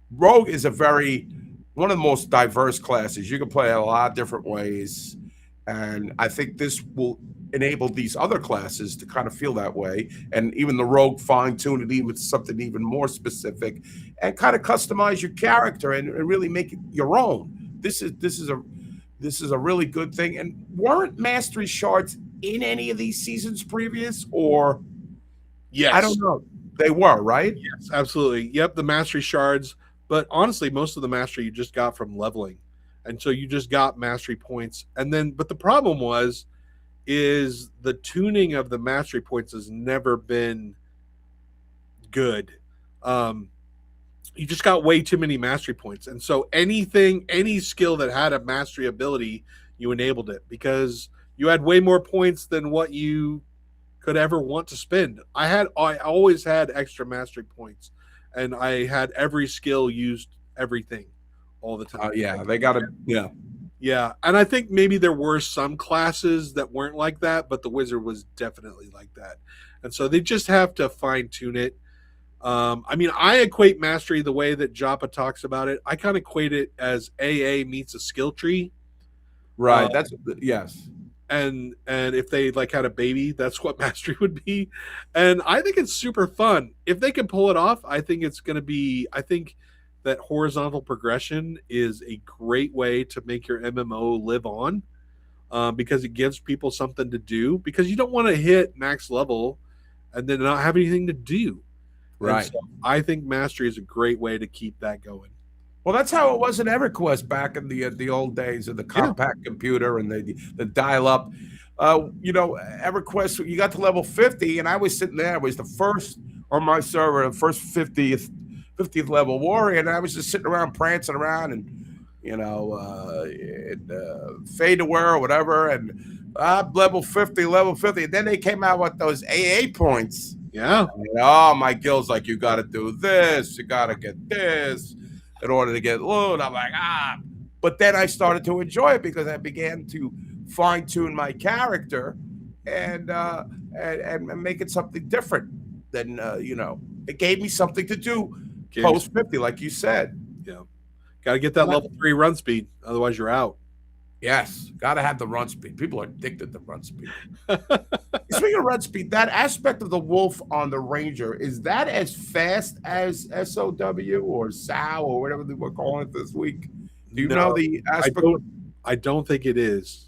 Rogue is one of the most diverse classes. You can play a lot of different ways, and I think this will enable these other classes to kind of feel that way, and even the rogue fine-tune it with something even more specific, and kind of customize your character and really make it your own. This is a really good thing. And weren't mastery shards in any of these seasons previous, or yes, I don't know. They were, right? Yes, absolutely. Yep, the mastery shards. But honestly, most of the mastery you just got from leveling. And so you just got mastery points. But the problem is the tuning of the mastery points has never been good. You just got way too many mastery points. And so any skill that had a mastery ability, you enabled it because you had way more points than what you could ever want to spend. I always had extra mastery points. And I had every skill used everything all the time. They got to, Yeah. And I think maybe there were some classes that weren't like that, but the wizard was definitely like that. And so they just have to fine tune it. I equate mastery the way that Joppa talks about it. I kind of equate it as AA meets a skill tree. Right. Yes. And if they like had a baby, that's what mastery would be. And I think it's super fun. If they can pull it off, I think it's going to be, I think that horizontal progression is a great way to make your MMO live on, because it gives people something to do, because you don't want to hit max level and then not have anything to do. Right. So I think mastery is a great way to keep that going. Well, that's how it was in EverQuest back in the old days of the compact computer and the dial-up. EverQuest, you got to level 50, and I was sitting there. I was the first on my server, the first 50th 50th level warrior, and I was just sitting around prancing around and fade to wear or whatever, and level 50. And then they came out with those AA points. Yeah. And, oh, my guild's like, you got to do this, you got to get this in order to get loot. I'm like, ah. But then I started to enjoy it because I began to fine tune my character and make it something different than it gave me something to do post 50, like you said. Yeah. Got to get that level 3 run speed. Otherwise, you're out. Yes. Got to have the run speed. People are addicted to run speed. Speaking of run speed, that aspect of the wolf on the ranger, is that as fast as SOW or SOW or whatever they were calling it this week? Do you know the aspect? I don't think it is.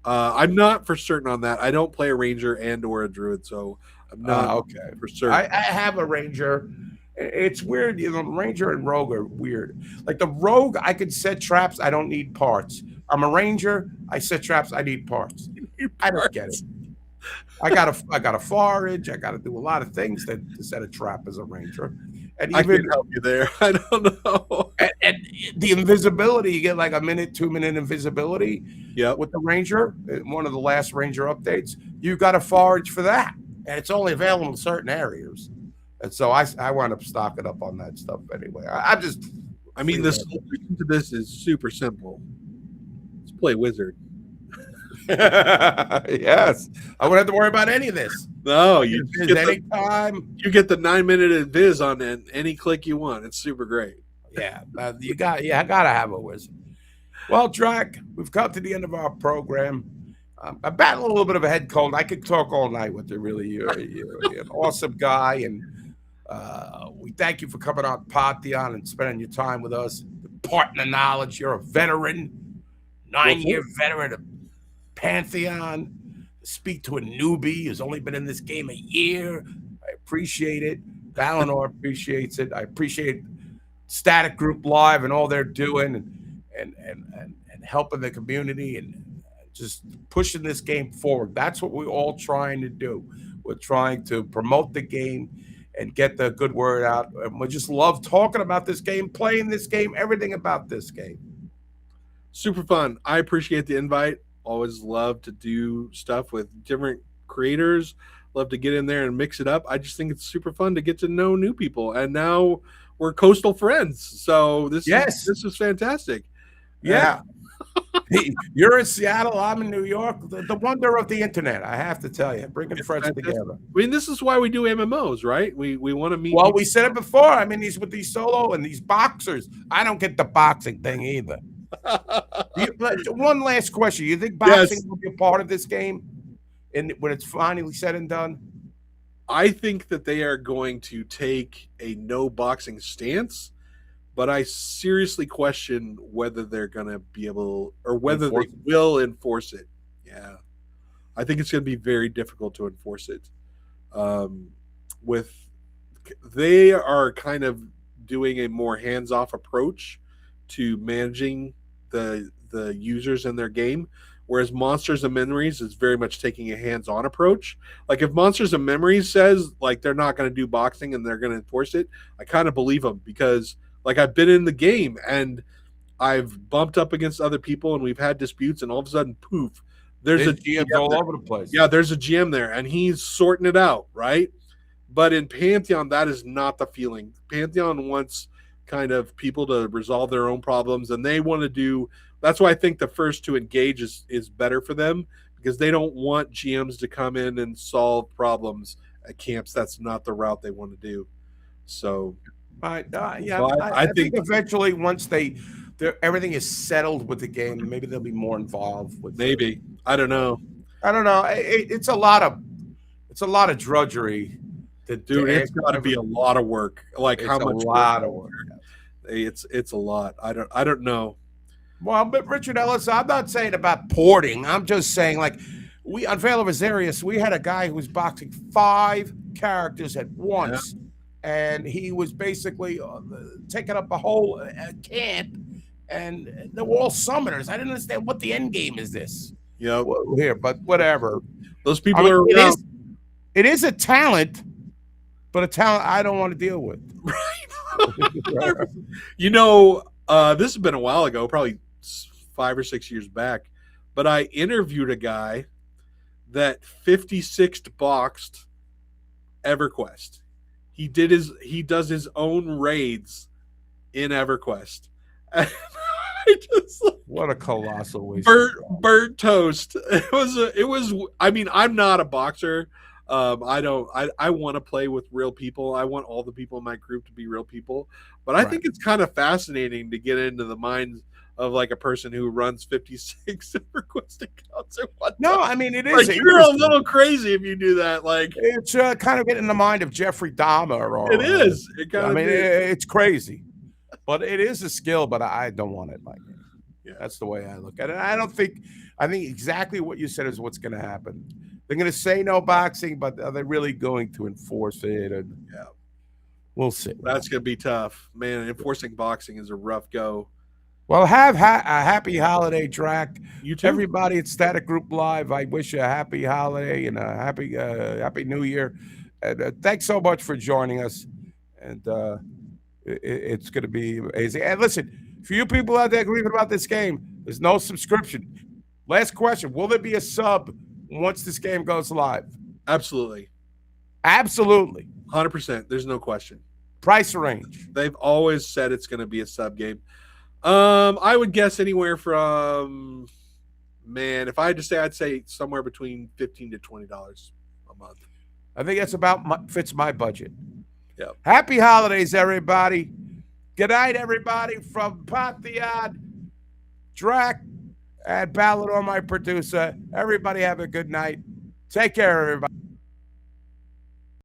I'm not for certain on that. I don't play a ranger and or a druid, so I'm not okay for certain. I have a ranger. It's weird. Ranger and rogue are weird. Like the rogue, I could set traps. I don't need parts. I'm a ranger. I set traps. I need parts. I don't get it. I got to forage. I got to do a lot of things to set a trap as a ranger. And even, I can help you there. I don't know. And the invisibility, you get like a 2-minute invisibility. Yep. With the ranger, one of the last ranger updates, you got to forage for that, and it's only available in certain areas. And so I wound up stocking up on that stuff anyway. I mean, the solution to this is super simple. Let's play wizard. Yes, I wouldn't have to worry about any of this. No, you get anytime. You get the 9-minute invis on any click you want. It's super great. Yeah, I gotta have a wizard. Well, Draq, we've come to the end of our program. I battle a little bit of a head cold. I could talk all night with you. Really, you're an awesome guy, and we thank you for coming on Pantheon and spending your time with us, imparting the knowledge. You're a veteran, 9-year veteran of Pantheon. Speak to a newbie who's only been in this game a year. I appreciate it. Valinor appreciates it. I appreciate Static Group Live and all they're doing and helping the community and just pushing this game forward. That's what we're all trying to do. We're trying to promote the game and get the good word out. And we just love talking about this game, playing this game, everything about this game. Super fun. I appreciate the invite. Always love to do stuff with different creators. Love to get in there and mix it up. I just think it's super fun to get to know new people. And now we're coastal friends. So this is fantastic. Yeah. You're in Seattle. I'm in New York. The wonder of the internet, I have to tell you, bringing friends together. I mean, this is why we do MMOs, right? We want to meet. Well, we said it before. I mean, with these solo and these boxers, I don't get the boxing thing either. One last question. You think boxing will be a part of this game when it's finally said and done? I think that they are going to take a no boxing stance, but I seriously question whether they're going to be able or whether they will enforce it. Yeah. I think it's going to be very difficult to enforce it. They are kind of doing a more hands-off approach to managing the users in their game, whereas Monsters and Memories is very much taking a hands-on approach. Like if Monsters and Memories says like they're not going to do boxing and they're going to enforce it, I kind of believe them because like I've been in the game and I've bumped up against other people and we've had disputes and all of a sudden poof, there's a GM all over the place. Yeah, there's a GM there and he's sorting it out, right? But in Pantheon, that is not the feeling. Pantheon wants kind of people to resolve their own problems and they want to do. That's why I think the first to engage is better for them because they don't want GMs to come in and solve problems at camps. That's not the route they want to do. So, I think eventually once everything is settled with the game, maybe they'll be more involved with. Maybe I don't know. It's a lot of drudgery. Dude, it's got to be a lot of work. Like how much? A lot of work. It's a lot. I don't know. Well, but Richard Ellis, I'm not saying about porting. I'm just saying, like, we on Veil of Azarius, we had a guy who was boxing 5 characters at once, and he was basically taking up a whole camp, and they were all summoners. I didn't understand what the end game is this. Yeah, here, but whatever. Those people are around. It is a talent, but a talent I don't want to deal with. Right. You know, this has been a while ago, probably 5 or 6 years back, but I interviewed a guy that 56 boxed EverQuest. He does his own raids in EverQuest. And I just What a colossal waste. burnt toast. It was. I mean, I'm not a boxer. I don't. I want to play with real people. I want all the people in my group to be real people. But I Right. think it's kind of fascinating to get into the minds of like a person who runs 56 EverQuest accounts at one No, time. I mean it is Like you're a interesting. little crazy if you do that. Like It's kind of getting in the mind of Jeffrey Dahmer, or it is. It kind I of mean, is. it's crazy, but it is a skill. But I don't want it like it. Yeah. That's the way I look at it. I don't think. I think exactly what you said is what's going to happen. They're going to say no boxing, but are they really going to enforce it? And Yeah. we'll see. That's gonna be tough, man. Enforcing boxing is a rough go. Well, have a happy holiday, Draq. You too. Everybody at Static Group Live, I wish you a happy holiday and a happy New Year. And thanks so much for joining us. And it's going to be amazing. And listen, for you people out there grieving about this game, there's no subscription. Last question: will there be a sub once this game goes live? Absolutely, Absolutely. 100%. There's no question. Price range. They've always said it's going to be a sub game. I would guess anywhere from, man, if I had to say, I'd say somewhere between $15 to $20 a month. I think that's fits my budget. Yeah. Happy holidays, everybody. Good night, everybody, from Pantheon, Draq, and Ballador, my producer. Everybody have a good night. Take care, everybody.